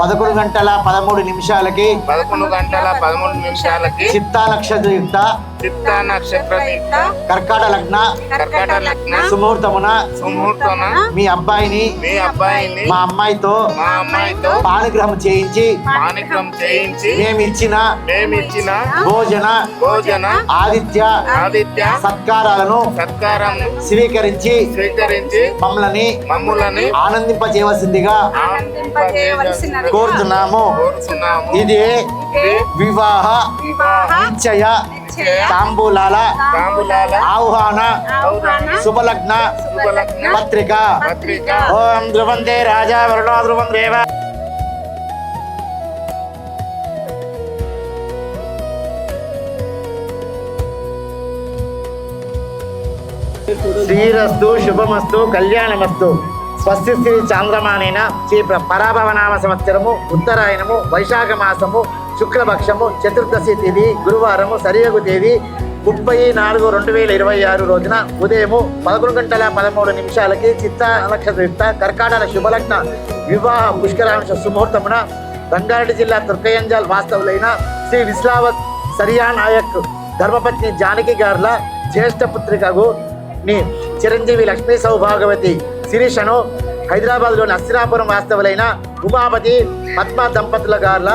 11 గంటల 13 నిమిషాలకి చిత్తా నక్షత్రయుక్త కర్కాట లగ్న సుముహూర్తమున మీ అబ్బాయిని మా అమ్మాయితో పాణిగ్రహం చేయించి మేమిచ్చిన భోజన ఆదిత్య సత్కారాలను స్వీకరించి మమ్మల్ని ఆనందింపజేయవలసిందిగా కోరుతున్నాము. ఇది వివాహ నిశ్చయ తాంబూలాల ఆహ్వాన శుభలగ్న పత్రిక. ఓం ధ్రువంతే రాజా వరుణో ధ్రువం దేవ. శ్రీరస్తు శుభమస్తు కళ్యాణమస్తు. స్వస్తి శ్రీ చాంద్రమానేన శ్రీ పరాభవనామ సంవత్సరము ఉత్తరాయణము వైశాఖ మాసము శుక్లపక్షము చతుర్దశి తేదీ గురువారము సరియగు తేదీ 30/4/2026 రోజున ఉదయము 11 గంటల 13 నిమిషాలకి చిత్తా నక్షత్రయుక్త కర్కాటక శుభలగ్న వివాహ పుష్కరాంశ సుముహూర్తమున రంగారెడ్డి జిల్లా తుర్కయంజాల్ వాస్తవులైన శ్రీ విస్లావత్ సరియా నాయక్ ధర్మపత్ని జానకి గారుల జ్యేష్ఠ పుత్రికకు చిరంజీవి లక్ష్మీ సౌభాగవతి శిరీషను హైదరాబాద్లోని అస్సినాపురం వాస్తవులైన ఉమాపతి పద్మ దంపతుల గారుల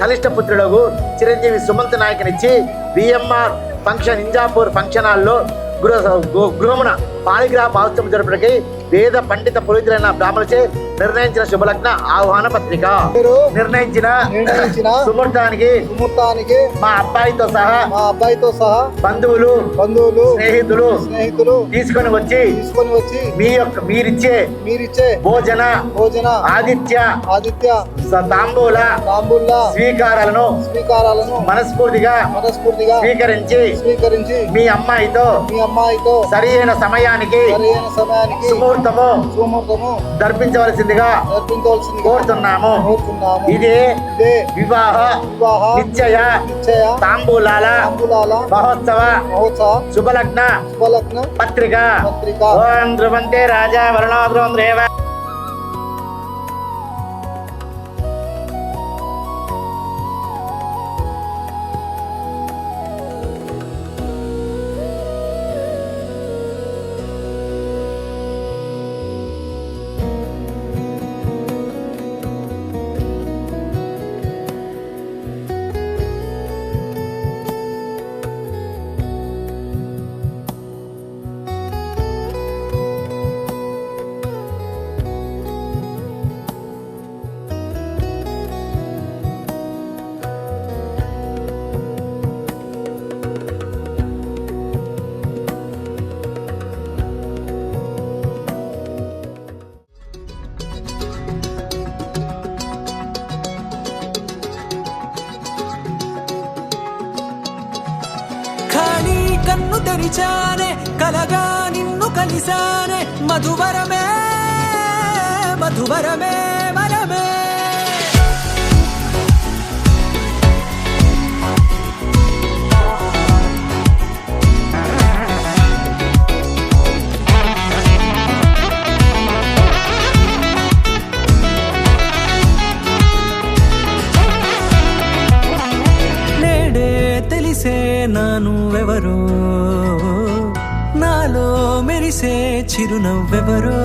కనిష్ట పుత్రులకు చిరంజీవి సుమంత్ నాయకునిచ్చి విఎంఆర్ ఫంక్షన్ ఇంజాపూర్ ఫంక్షన్ హాల్లో గృహమున పాణిగ్రహ మహోత్సవం జరుపుటకై వేద పండిత పురోహితులైన బ్రాహ్మణులచే నిర్ణయించిన శుభలగ్న ఆహ్వాన పత్రిక. నిర్ణయించిన సుముహూర్తానికి మా అబ్బాయితో సహా బంధువులు స్నేహితులు తీసుకొని వచ్చి మీరిచ్చే భోజన ఆదిత్య తాంబూల స్వీకారాలను మనస్ఫూర్తిగా స్వీకరించి మీ అమ్మాయితో సరైన సమయానికి సుముహూర్తము జరిపించవలసిందిగా కోరుతున్నాము. ఇదే వివాహ నిశ్చయ తాంబూలాల మహోత్సవ శుభలగ్న పత్రిక. ఓం ధ్రువంతే రాజా వరుణో ధ్రువం రేవ. కన్ను తెరిచానే కలగా నిన్ను కలిసానే మధువరమే మధువరమే వరమే. నేడే తెలిసే నానువెవరో నాలో మెరిసే చిరునవ్వెవరో.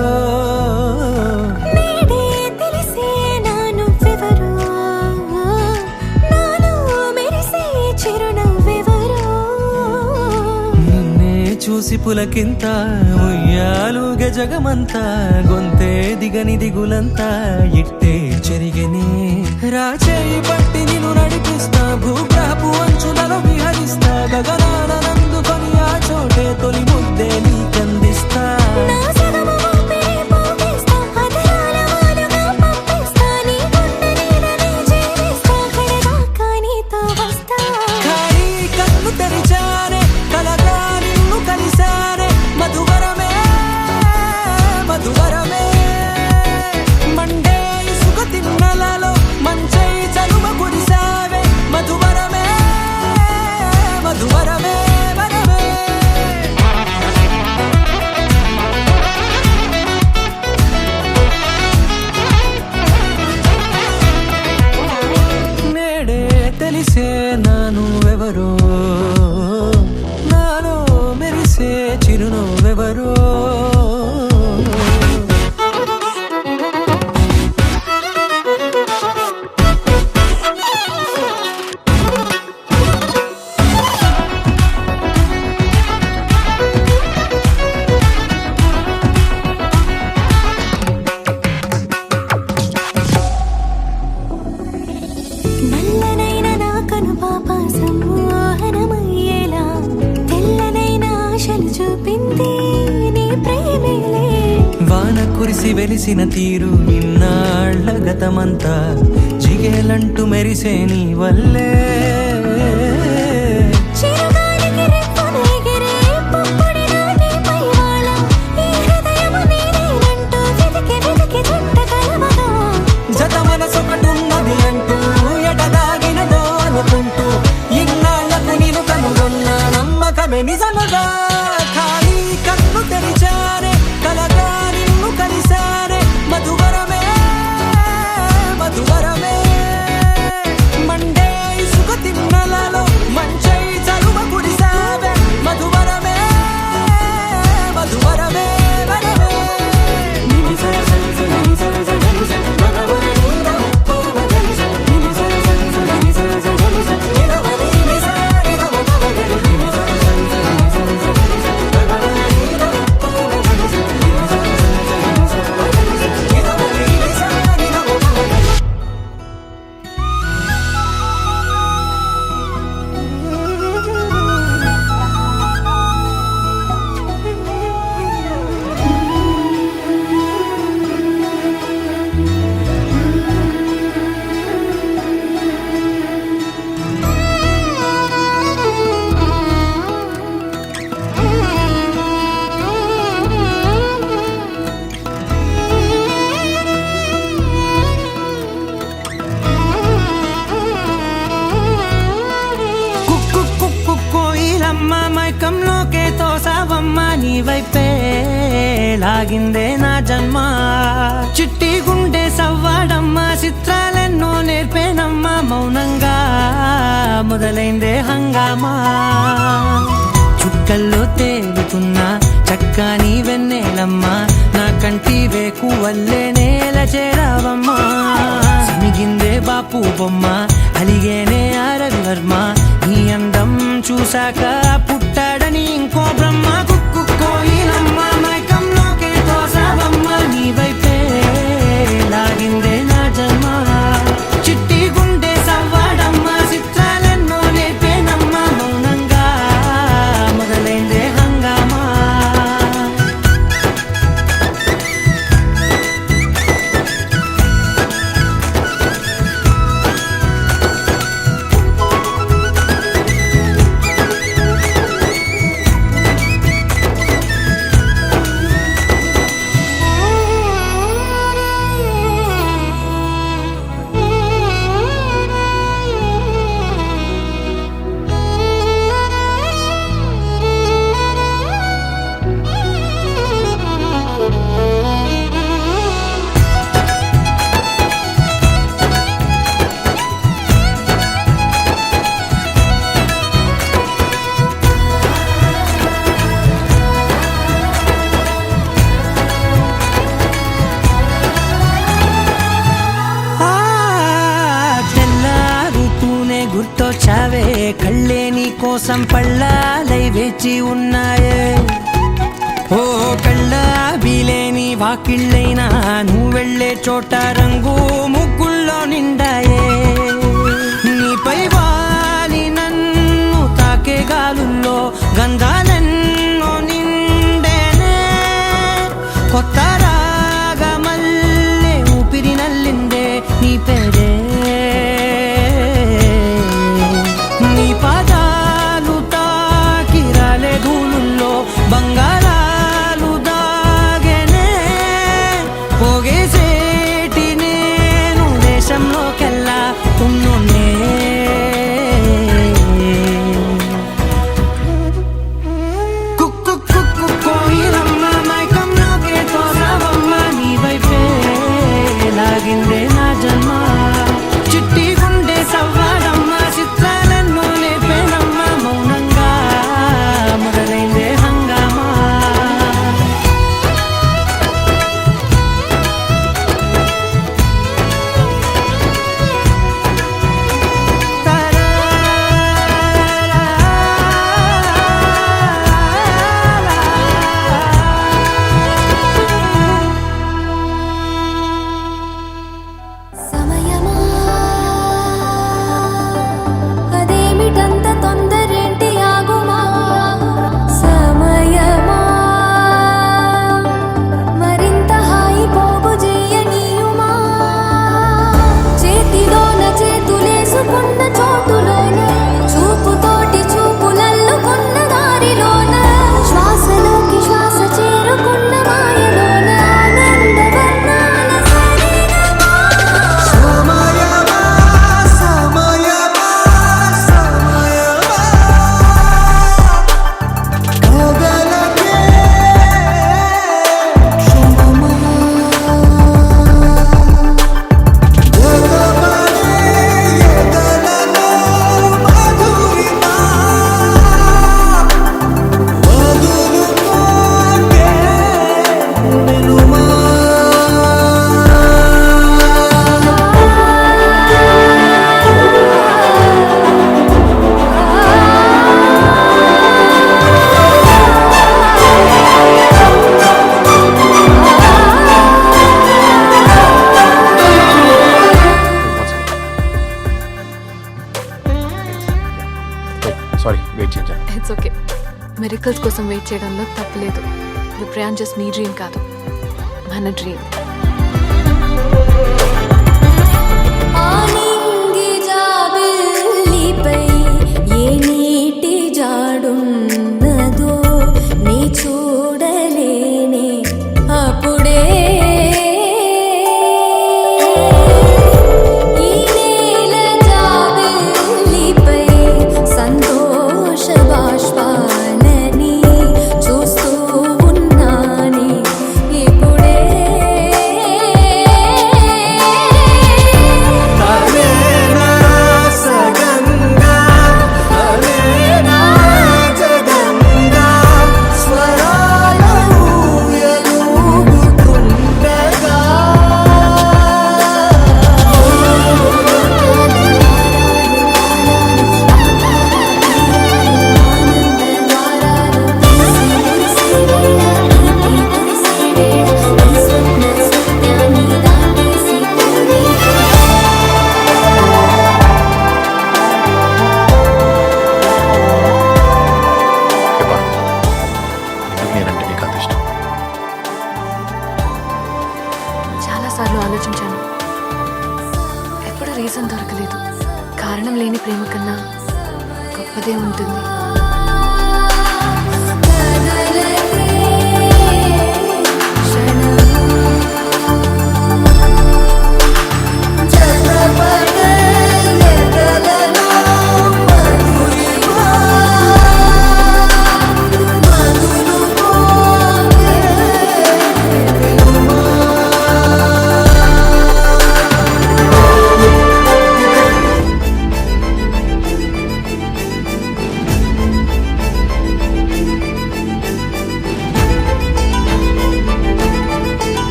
నేడే తెలిసే నానువెవరో నాలో మెరిసే చిరునవ్వెవరో. నిన్నే చూసి పులకింత ఉయ్యాలుగ జగమంతా గొంతే దిగని దిగులంతా ఇట్టే చెరిగనే. రాచేయి పట్టి నిన్ను నడిపిస్తా భూగ్రహపు అంచులలో విహరిస్తా గగనాన నందుకొని ఆ చోటే తొలి ముద్దే నీకందిస్తా. నా సగము ఊపిరి పోగిస్తా అదరాల వాలుగా పంపిస్తా నీ గుండె నీడనే జీవిస్తా కడదాకా నీతో వస్తా. ఖాళీ కన్ను తెరిచానే కలగా నిన్ను కలిసానే మధువరమే మధువరమే. మండే ఇసుక తిన్నలలో మంచై చలువ కురిసావే మధువరమే మధువరమే వరమే. నేడే తెలిసే నానువెవరో నాలో మెరిసే చిరునవ్వెవరో. నల్లనైన నా కనుపాప సమ్మోహనమయ్యేలా తెల్లనైన ఆశలు చూపింది నీ ప్రేమేలే. వాన కురిసి వెలిసిన తీరు ఇన్నాళ్ల గతమంతా జిగేలంటూ మెరిసే నీ వల్లే. చిరుగాలికి రెప్పున ఎగిరే పుప్పొడిలా నీపై వాల ఈ హృదయము నీదేనంటూ వెతికి వెతికి చుట్ట కలవగా. జత మనసొకటున్నది అంటూ ఎటదాగినదో అనుకుంటూ ఇన్నాళ్లకు నేను కనుగొన్న నమ్మకమే నిజముగా. ఖాళీ కన్ను తెరిచానే కలగా నిన్ను కలిసానే మధువరమే మధువరమే. మండే ఇసుక తిన్నలా కోయిలమ్మ మైకంలోకే తోసావమ్మ నీ వైపే లాగిందే నా జన్మ చిట్టి గుండె సవ్వాడమ్మ చిత్రాలెన్నో నేర్పేనమ్మ మౌనంగా మొదలైందే హంగామా చుక్కల్లో తేలుతున్నా చక్కని వెన్నెలమ్మ నా కంటి వేకు వల్లే నేల చేరావమ్మా మిగిందే బాపు బొమ్మ అలిగేనే రవివర్మ నీ అందం చూశాక పుట్టాడని ఇంకో బ్రహ్మ కుక్కు కోయిలమ్మ మైకంలోకే తోసావమ్మ నీ వైపే లాగిందే నా జన్మ చిట్టి గుండె సవ్వాడమ్మ చిత్రాలెన్నో నేర్పేనమ్మ మౌనంగా మొదలైందే హంగామా గుర్తొచ్చావే కళ్ళే నీ కోసం పళ్ళాలై వేచి ఉన్నాయే ఓ కళ్ళ బీలేని వాకిళ్ళైనా నువ్వు వెళ్ళే చోట రంగు ముగ్గుల్లో నిండాయే నీపై వాలి నన్ను తాకే గాలుల్లో గంధాలెన్నో నిండేనే కొత్త రాగమల్లే ఊపిరి నల్లిందే నీ పేరే నీ పాదాలు తాకిరాలే ధూళుల్లో బంగారాలు దాగెనే పోగేసేటి నేను దేశంలోకెల్లా ఉన్నోనే కుక్కు కుక్కు కోయిలమ్మ మైకంలోకే తోసావమ్మ నీ వైపే లాగిందే నా జన్మ చిట్టి గుండె సవ్వాడమ్మ చిత్రాలెన్నో నేర్పేనమ్మ మౌనంగా మొదలైందే హంగామా సమయమా అదేమిటంత తొందరేంటి ఆగుమా సమయమా మరింత హాయి పోగు చేయనీయుమా చేతిలోన చేతులేసుకున్న చోటులోన చూపుతోటి చూపులల్లుకున్న దారిలోన శ్వాసలోకి శ్వాస చేరుకున్న మాయలోన ఆనందవర్ణాల సరిగమా సారీ వెయిట్ చేయించాను ఇట్స్ ఓకే మెరికల్స్ కోసం వెయిట్ చేయడంలో తప్పలేదు the Prayan just me dream కాదు మన డ్రీమ్ ఆనింగి జాబిల్లిపై ఏ నీటి జాడున్నదో నీ చూడలేనే అప్పుడే ఈ నేల జాబిల్లిపై సంతోష బాష్పా అదే ఉంటుంది.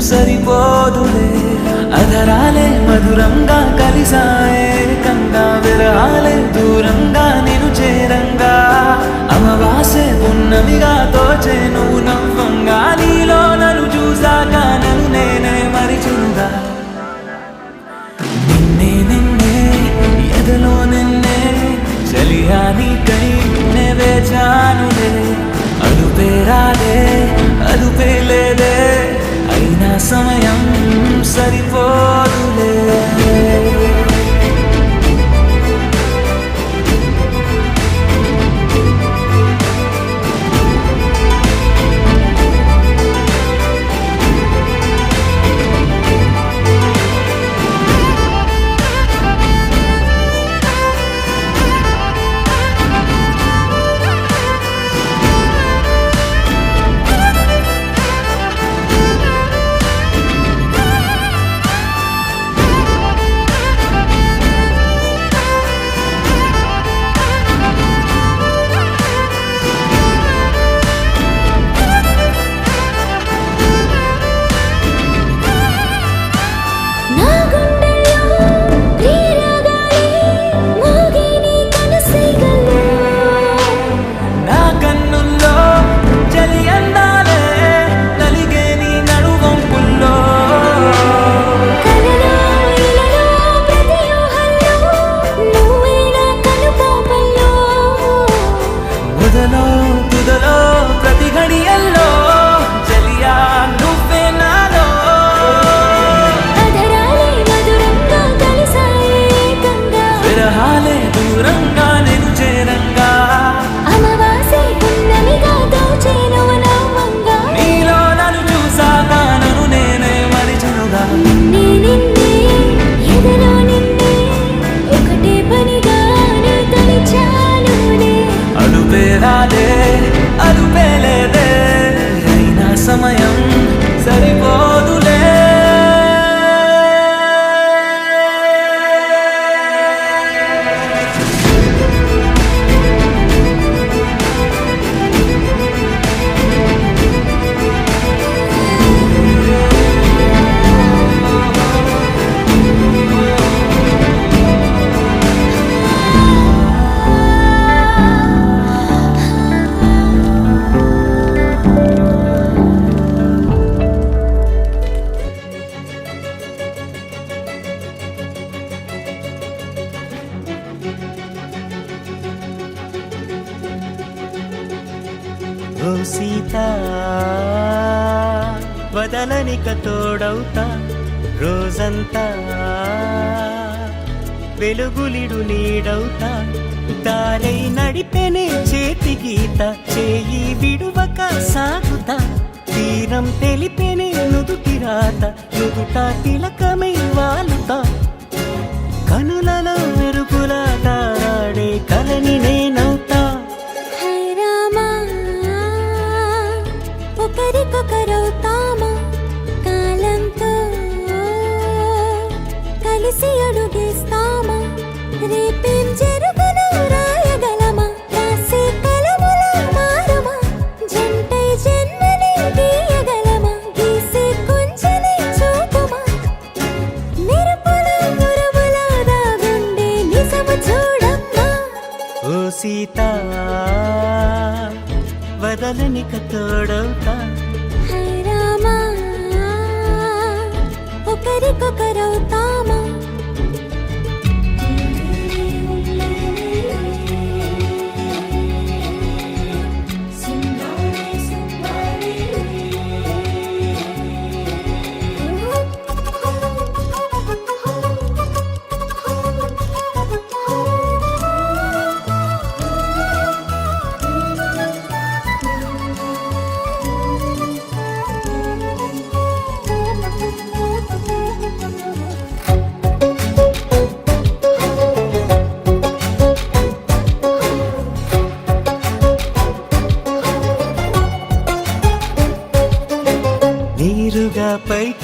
సరిపోదులే అధరాలే మధురంగా కలిసాయే కంగా విరహాలే దూరంగా నేను చేరంగా అమవాసే ఉన్నవిగా తోచే నువ్వు నవ్వంగా నీలో నన్ను చూసాక నన్ను నేనే మరిచుందా నిన్నే నిన్నే ఎదలో నిన్నే చలియా నీకై నే వేచానులే అదుపేరాలే అదుపేలేదే అయినా సమయం సరిపోదులే అదుపేలేదే అయినా సమయం సరిపోదులే ఓ సీత వదలనిక తోడవుతా రోజంతా వెలుగులిడు నీడవుతా దారై నడిపెనే చేతి గీత చేయి విడువక సాగుతా తీరం తెలిపెనే నుదుటి రాత నుదుట తిలకమై వాలుతా కనులలో మెరుగులా తారాడే కలని నేనవుతా ఒకరికొకరవుతామా కాలంతో కలిసి అడుగేస్తామా రేపేం జరుగును రాయగలమా రాసే కలముల మారమా జంటై జన్మని తీయగలమా గీసే కొంచెని చూపుమా మెరుపుల మురుముల దాగుండే నిజము చూడమ్మా ఓ సీత వదలనిక తోడవుతా రామా ఒకరికొకరవుతామా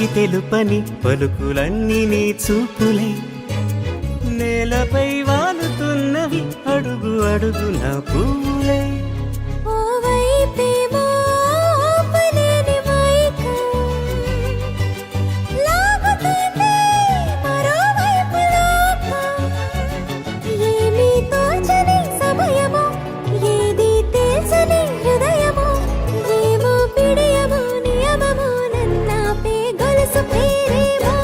పైకి తెలుపని పలుకులన్నీ నీ చూపులై నేలపై వాలుతున్నవి అడుగు అడుగున పువ్వులై ఓ వైపేమో ఆపలేని మైకం లాగుతుంది మరోవైపు లోకం ఏమీ తోచని సమయమో ఏది తెలుసని హృదయమో ఏమో పిడియమో నియమమో నన్నాపే గొలుసు పేరేమో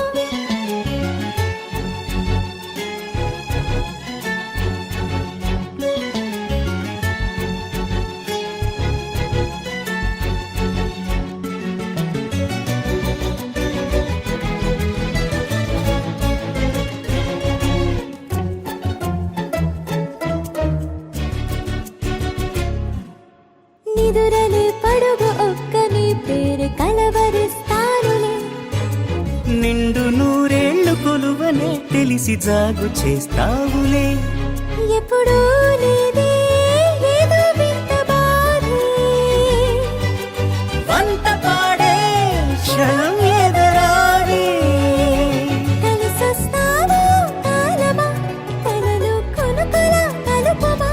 నిదురలే పడుగు ఒక్క నీ పేరు కలవరిస్తానులే నిండు నూరేళ్లు కొలువనే తెలిసి జాగు చేస్తావులే ఎప్పుడూ లేదే ఏదో వింత బాధే వంట పాడే క్షణం ఎదురాడే కలిసొస్తావో కాలమా కలలు కొనుకల కలుపమా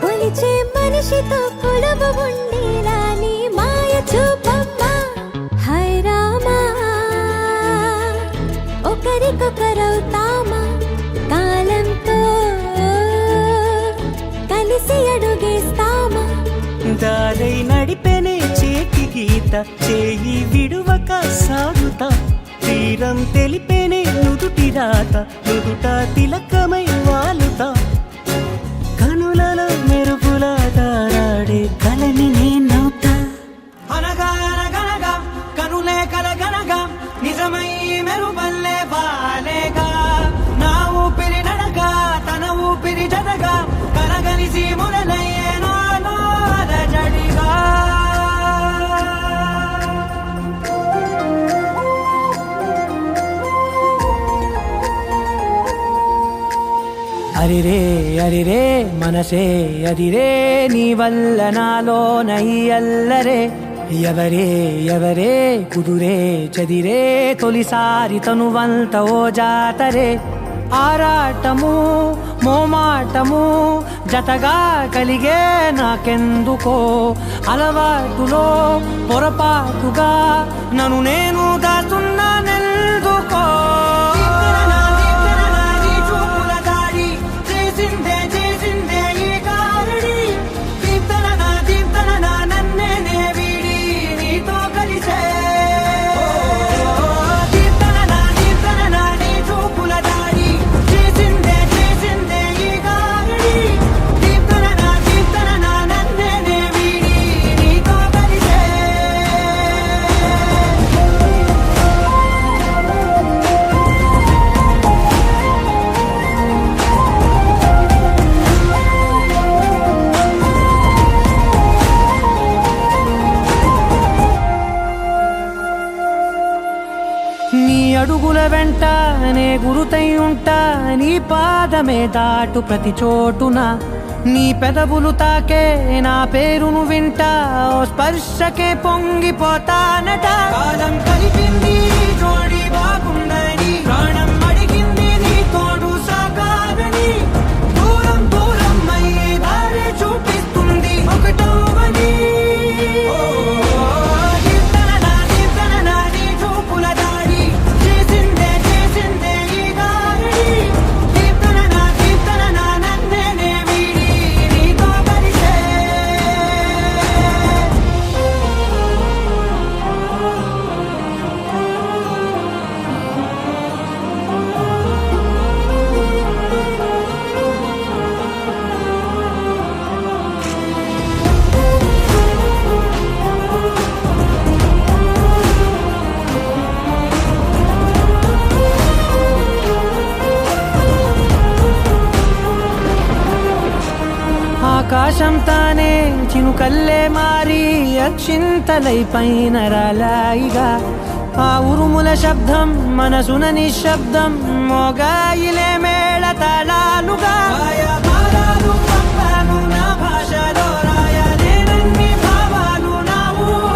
కొలిచే మనిషితో కొలువు ఉండేలా నీ మాయ చూపమ్మా హై రామా ఒకరికొకరవుతామా కాలంతో కలిసి అడుగేస్తామా దారై నడిపెనే చేతి గీత చేయి విడువక సాగుతా తీరం తెలిపెనే నుదుటి రాత నుదుట తిలకమై వాలుతా కనులలో మెరుపుల తారాడే కలని నేనవుతా అనగా అనగనగా కనులే కలగనగా నిజమై మెరుపల్లే వాలేగా నా ఊపిరి నడగా తన ఊపిరి జతగా కలగలిసి మొదలయ్యే నాలో అలజడిగా అరిరే అరిరే మనసే అదిరే నీ వల్ల నాలో నయ్యల్లరే ఎవరే ఎవరే కుదురే చదిరే తొలిసారి తనువంత ఓ జాతరే ఆరాటము మోమాటము జతగా కలిగే నాకెందుకో అలవాటులో పొరపాటుగా నన్ను నేను దాస్తున్నానెందుకో అడుగుల వెంట నే గురుతై ఉంటా నీ పాదమే దాటు ప్రతి చోటున నీ పెదవులు తాకే నా పేరును వింటా ఓ స్పర్శకే పొంగిపోతానట కాలం కలిపింది జోడి బాగుందని ప్రాణం అడిగింది నీ తోడు సాగాలని దూరం దూరం అయ్యే దారి చూపిస్తుంది ఒకటవని ఆకాశం తానే చినుకల్లే మారి అక్షింతలై పైన రాలాయిగా ఆ ఉరుముల శబ్దం మనసున నిశ్శబ్దం మోగాయిలే మేళ తాళాలుగా నా భాషలో రాయలేనన్ని భావాలు నా ఊహ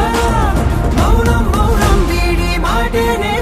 మౌనం మౌనం వీడి మాటేనే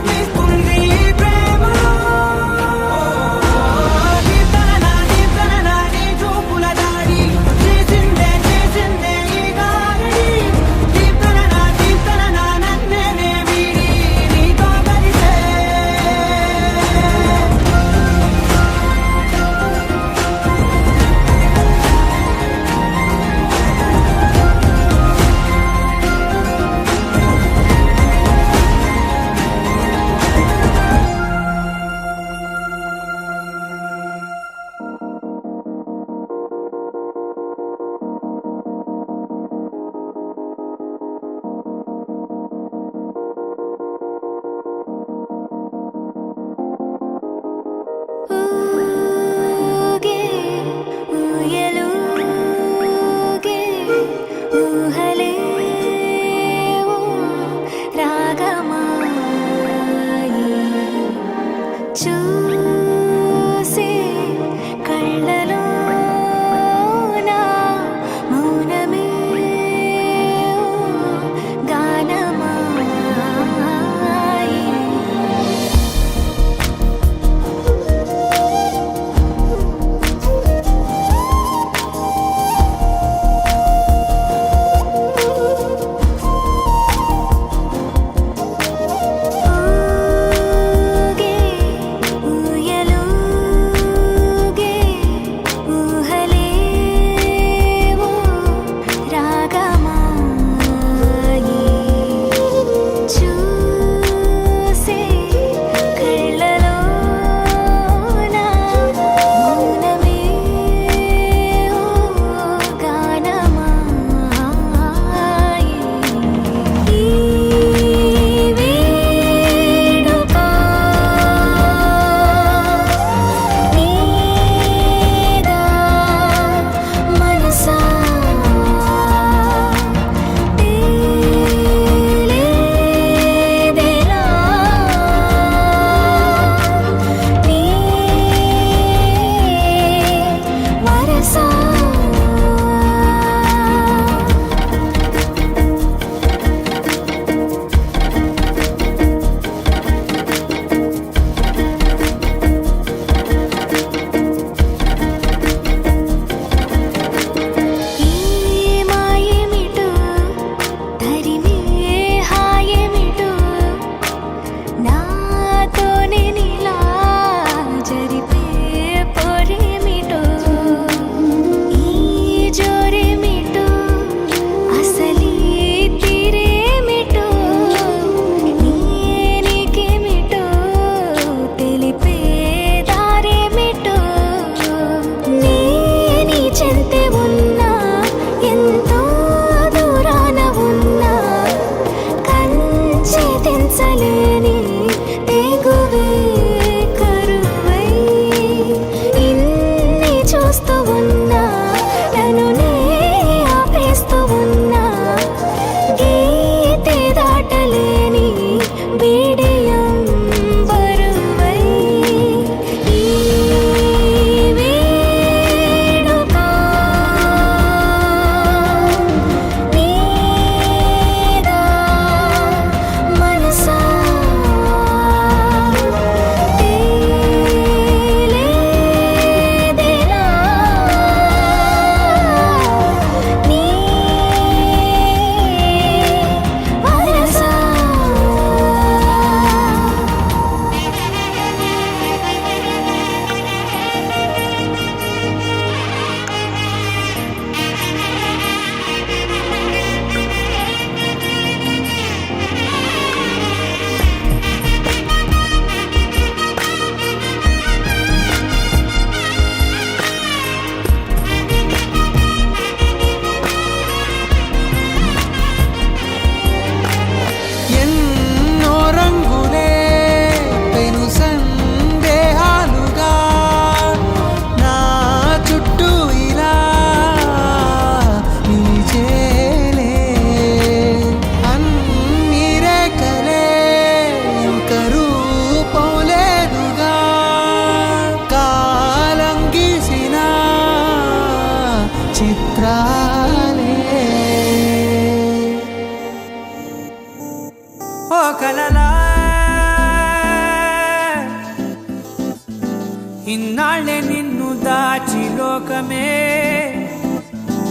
లోకమే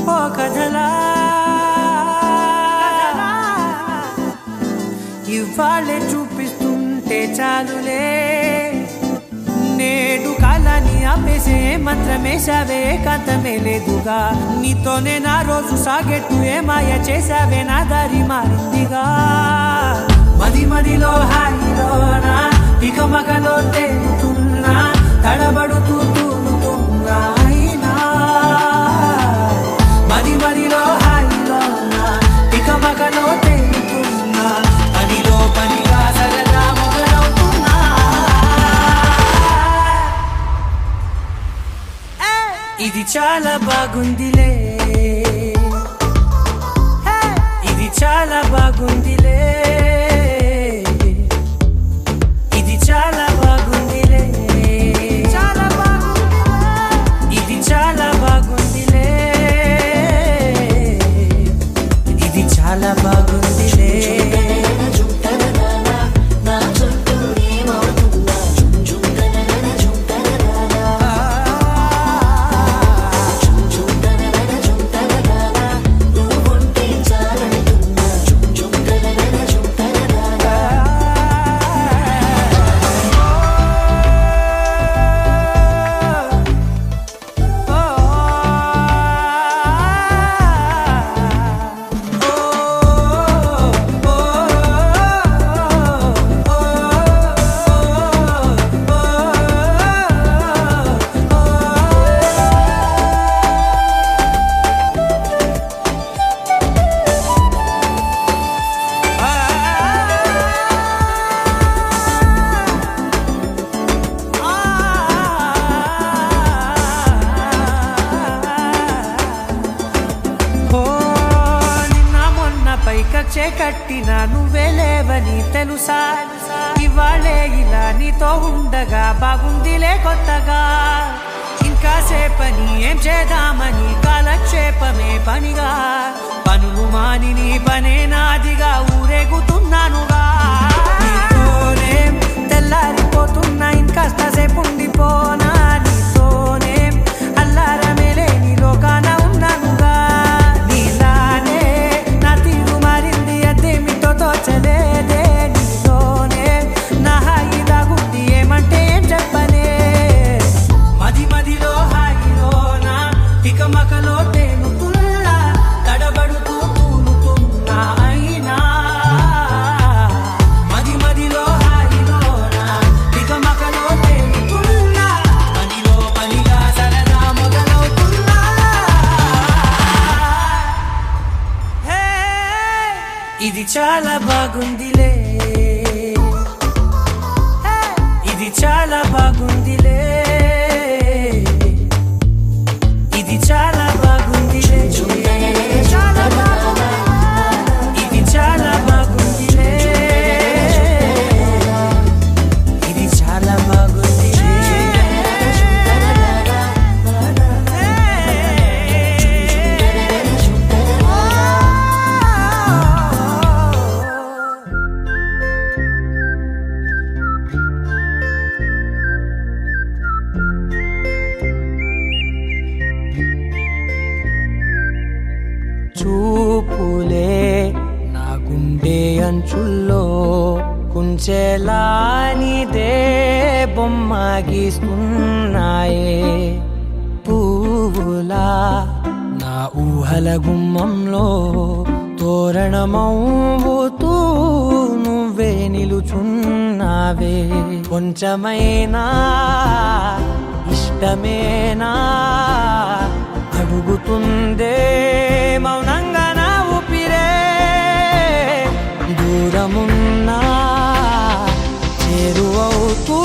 ఓ కథలా ఇవాళే చూపిస్తుంటే చాలులే నేడు కాలాన్ని ఆపేసే మంత్రమేశావే కాంతమే లేదుగా నీతోనే నా రోజు సాగెట్టు ఏ మాయ చేశావే నా దారి మారిందిగా మది మదిలో హాయిలోనా ఇక మగలో తేలుతున్నా తడబడుతూ తూలుతున్నా అయినా మది మదిలో హాయిలోనా ఇక మగలో తేలుతున్నా పనిలో పనిగా సరదా మొదలవుతున్నా ఇది చాలా బాగుందిలే ఇది చాలా బాగుందిలే ఇది చాలా బాగుందిలే చాలా బాగుంది ఇది చాలా బాగుందిలే ఇది చాలా బాగుందిలే కచ్చే కట్టిన నువ్వే లేవని తెలుసా ఇవాళే ఇలా నీతో ఉండగా బాగుందిలే కొత్తగా ఇంకా సేపని ఏం చేద్దామని కాలక్షేపమే పనిగా పనులు మాని నీ పనే నాదిగా ఊరేగుతున్నానుగా నీతోనే తెల్లారిపోతున్నా ఇంకాస్త సేపు ఉండిపోనా నీతోనే అల్లారమే లేని లోకాన ఉన్నానుగా నీలానే నా తీరు మారింది అదేమిటో తోచలేదే నీతోనే నా హాయి దాగుంది ఏమంటే ఏం చెప్పనే మది మదిలో హాయిలోనా ఇక మకలో తేలుతున్నా తడబడుతూ తూలుతున్నా అయినా మది మదిలో హాయిలోనా ఇక మకలో తేలుతున్నా పనిలో పనిగా సరదా మొదలవుతున్నా హే ఇది చాలా బాగుందిలే ఇది చాలా బాగుందిలే ఇది చాలా బాగుందిలే చాలా బాగుంది ఇది చాలా బాగుందిలే ఇది చాలా బాగుందిలే చూపులే నా గుండె అంచుల్లో కుంచెలానిదే బొమ్మ గీస్తున్నాయే పువ్వులా నా ఊహల గుమ్మంలో తోరణమవుతూ నువ్వే నిలుచున్నావే కొంచెమైనా ఇష్టమేనా అడుగుతుందే మౌనంగా నా ఊపిరే దూరమున్నా చేరువవుతూ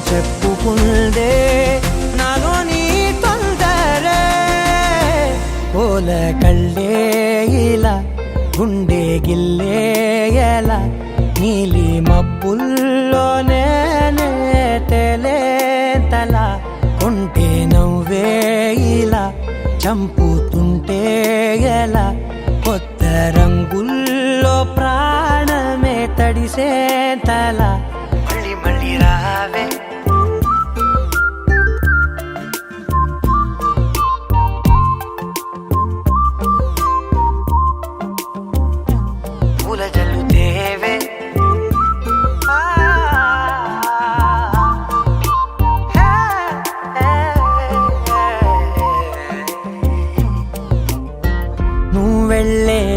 చెప్పుకుందే నాలో నీ తొందరే పోల కళ్ళే ఇలా గుండె గిల్లే ఎలా నీలి మబ్బుల్లోనే తేలేంతలా ఉంటే నవ్వే ఇలా చంపుతుంటే ఎలా కొత్త రంగుల్లో ప్రాణమే తడిసేంతలా మళ్ళీ మళ్ళీ రావే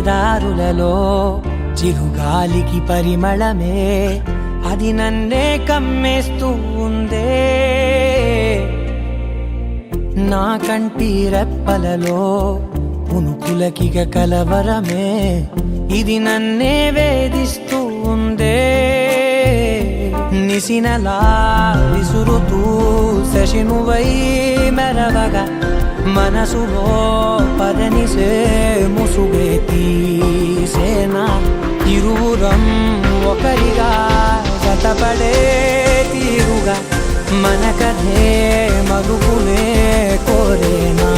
దారులలో చిరుగాలికి పరిమళమే అది నన్నే కమ్మేస్తూ ఉందే నా కంటి రెప్పలలో పునుకులకిగ కలవరమే ఇది నన్నే వేధిస్తూ ఉందే నిసినలా విసురుతూ శశినువై మెరవగా మనసులో పదనిసే ముసుగే తీసేనా ఇరువురం ఒకరిగా జతపడే తీరుగా మన కథే మగుపునే కోరేనా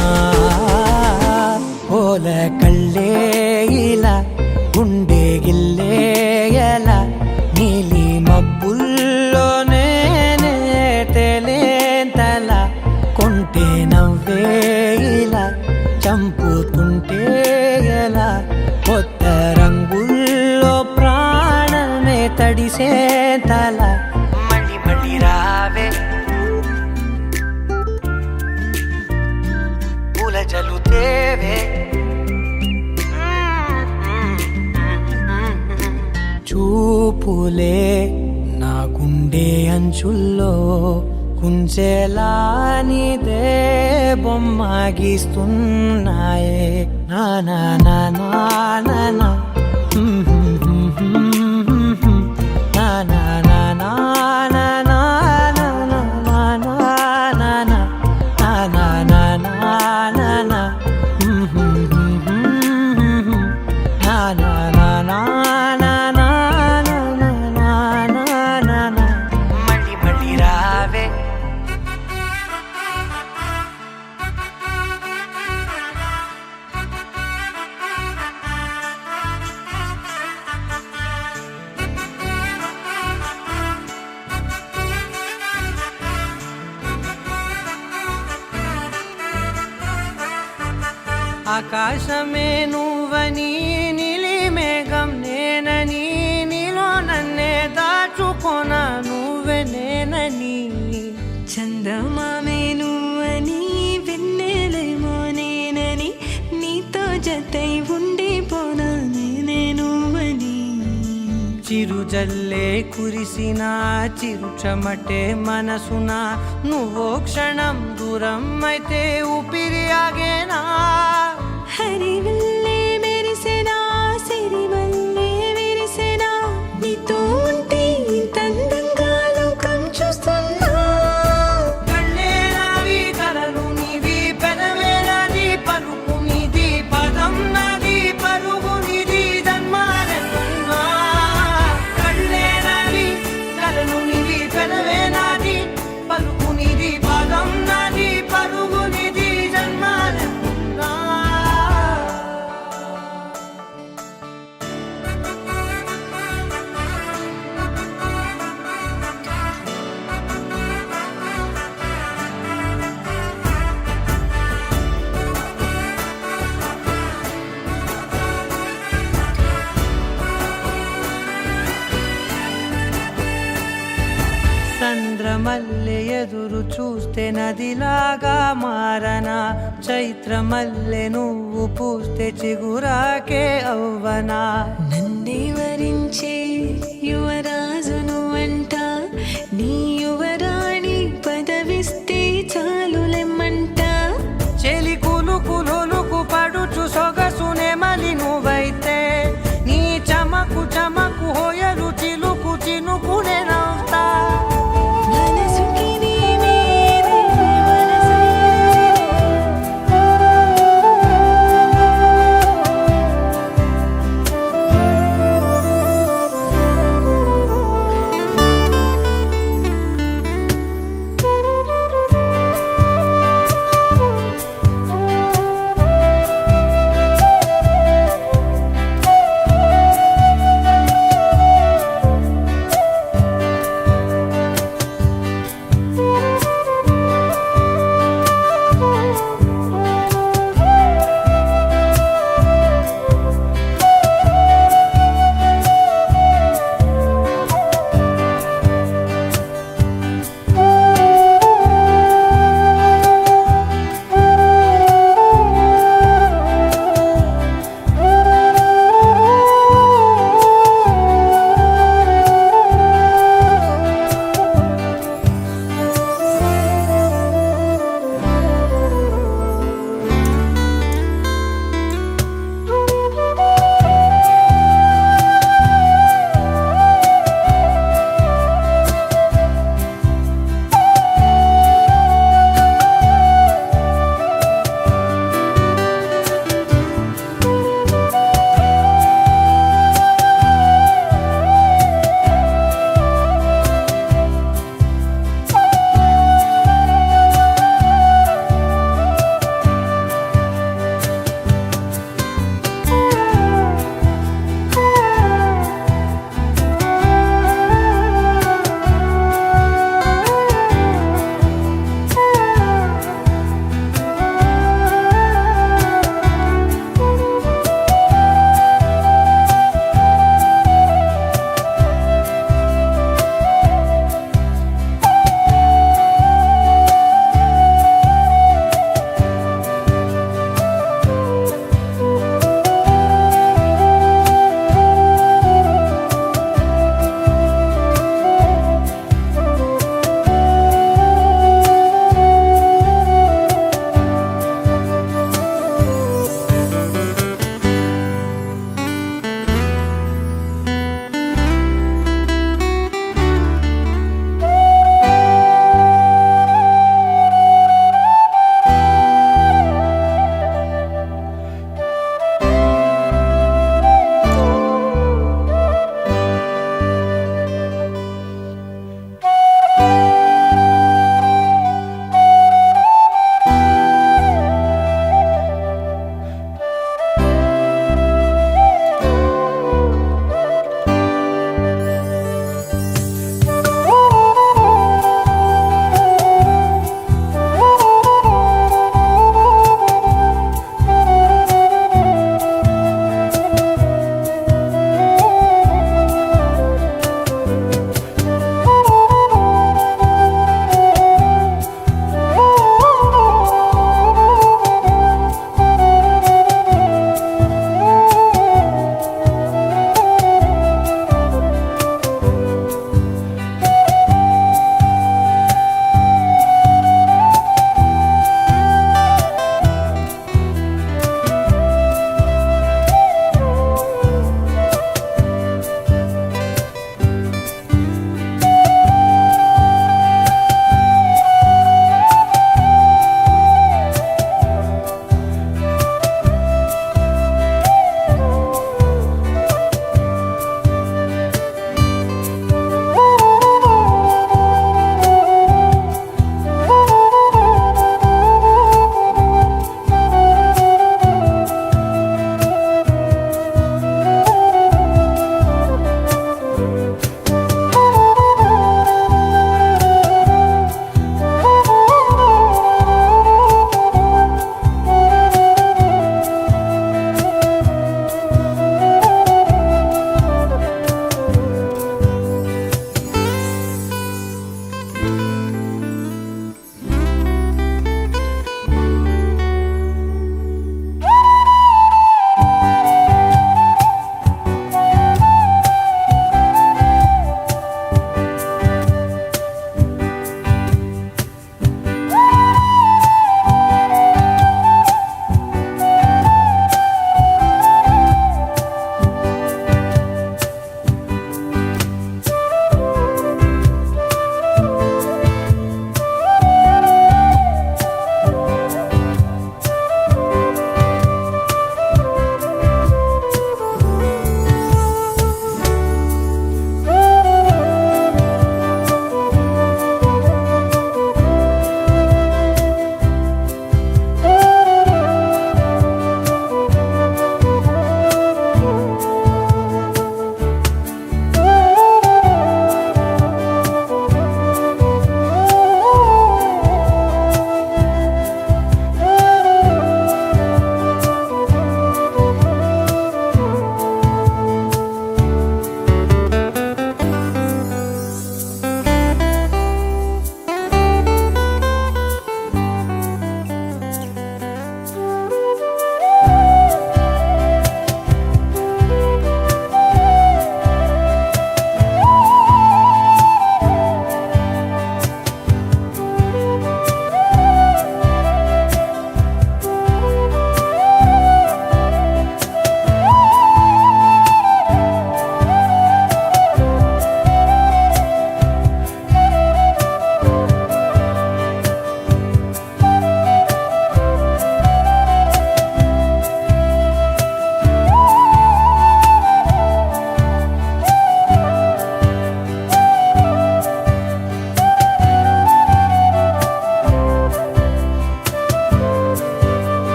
ఓల కళ్ళే ఇలా గుండె గిల్లే ఎలా నీలి మబ్బుల్లోనే తేలేంతల కొంటే నవ్వే ఇలా చంపుతుంటే ఎలా కొత్త రంగుల్లో ప్రాణమే తడిసే తల మళ్ళీ మళ్ళీ రావే పూల జలుతేవే చూపులే నా గుండె అంచుల్లో కుంచెలా నీదే బొమ్మ గీస్తున్నాయే నా నా నా నా నా నా నా నా నా నా నా నా మళ్ళీ మళ్ళీ రావే ఆకాశమే నువ్వని నీలి మేఘం నేనని నీలో నన్నే దాచుకోన నువ్వే నేనని చందమామే నువ్వని వెన్నెలేమో నేనని నీతో జతై ఉండిపోనా నేనే నువ్వని చిరుజల్లే కురిసిన చిరు చెమటే మనసున నువ్వో క్షణం దూరం అయితే ఊపిరి ఆగేనా హరివల్లే మెరిసెనా సిరివల్లే విరిసెనా నీతో ఉంటే ఇంతందంగా లోకం చూస్తున్నా కళ్ళే నావి కలలు నీవి పెనవే నాది పలుకు నీది పదం నాది పరుగు నీది జన్మాలెన్నున్నా కళ్ళే నావి కలలు నీవి పెనవే నాది పలుకు నీది పదం నాది పరుగు నీది జన్మాలెన్నున్నా చంద్రమల్లె ఎదురు చూస్తే నదిలాగా మారనా చైత్రమల్లె నువ్వు పూస్తే చిగురాకే అవ్వనా నన్నే వరించే యువరాజును అంట నీ యువరాణి పదవిస్తే చాలులెమ్మంట చెలి కులుకు పడుచు సొగసునే మలి నువ్వైతే నీ చమకు చమకు హోయలు చిలుకు చినుకునే నవ్వుతా మనసుకి నీ మీదే మనసే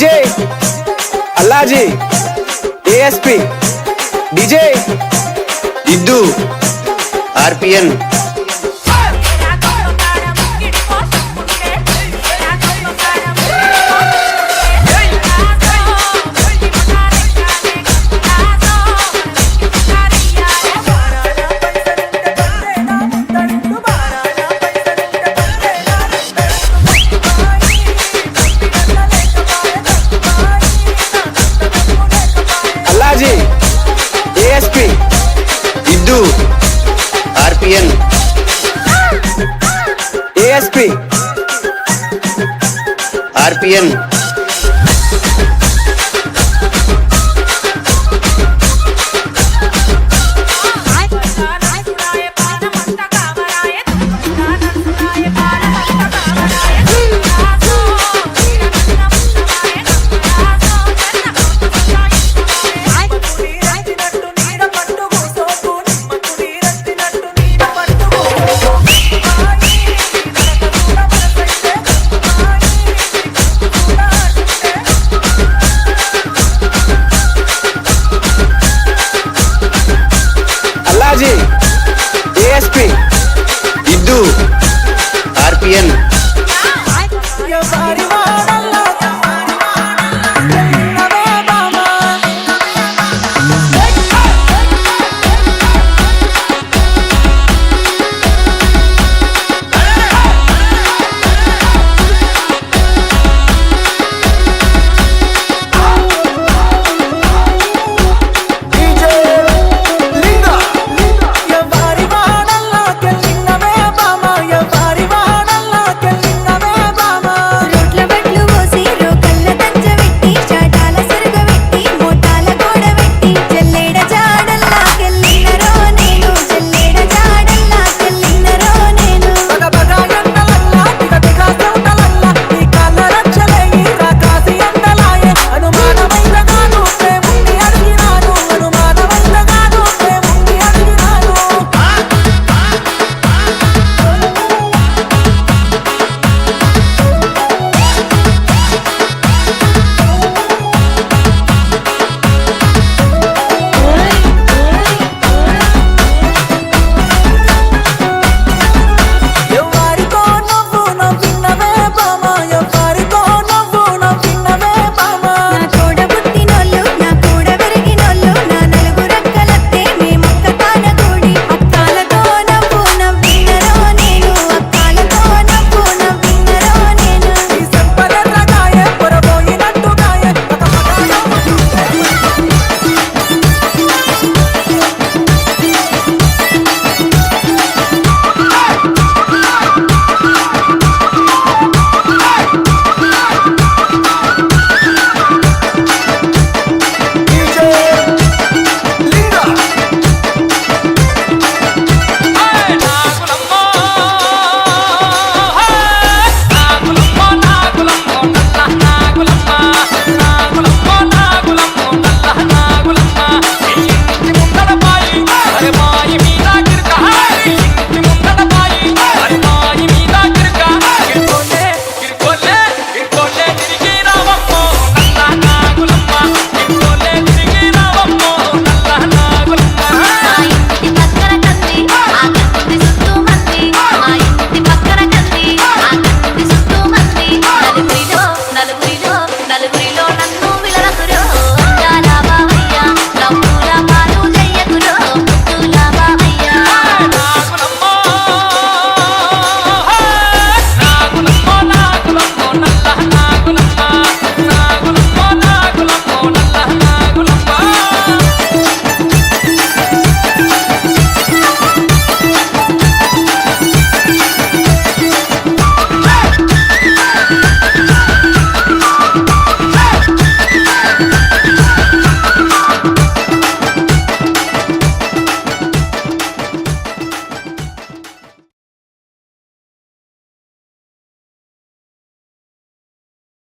डीजे अल्लाजी एएसपी डीजे इद्दू आरपीएन अल्लाजी एएसपी इद्दू आरपीएन एएसपी आरपीएन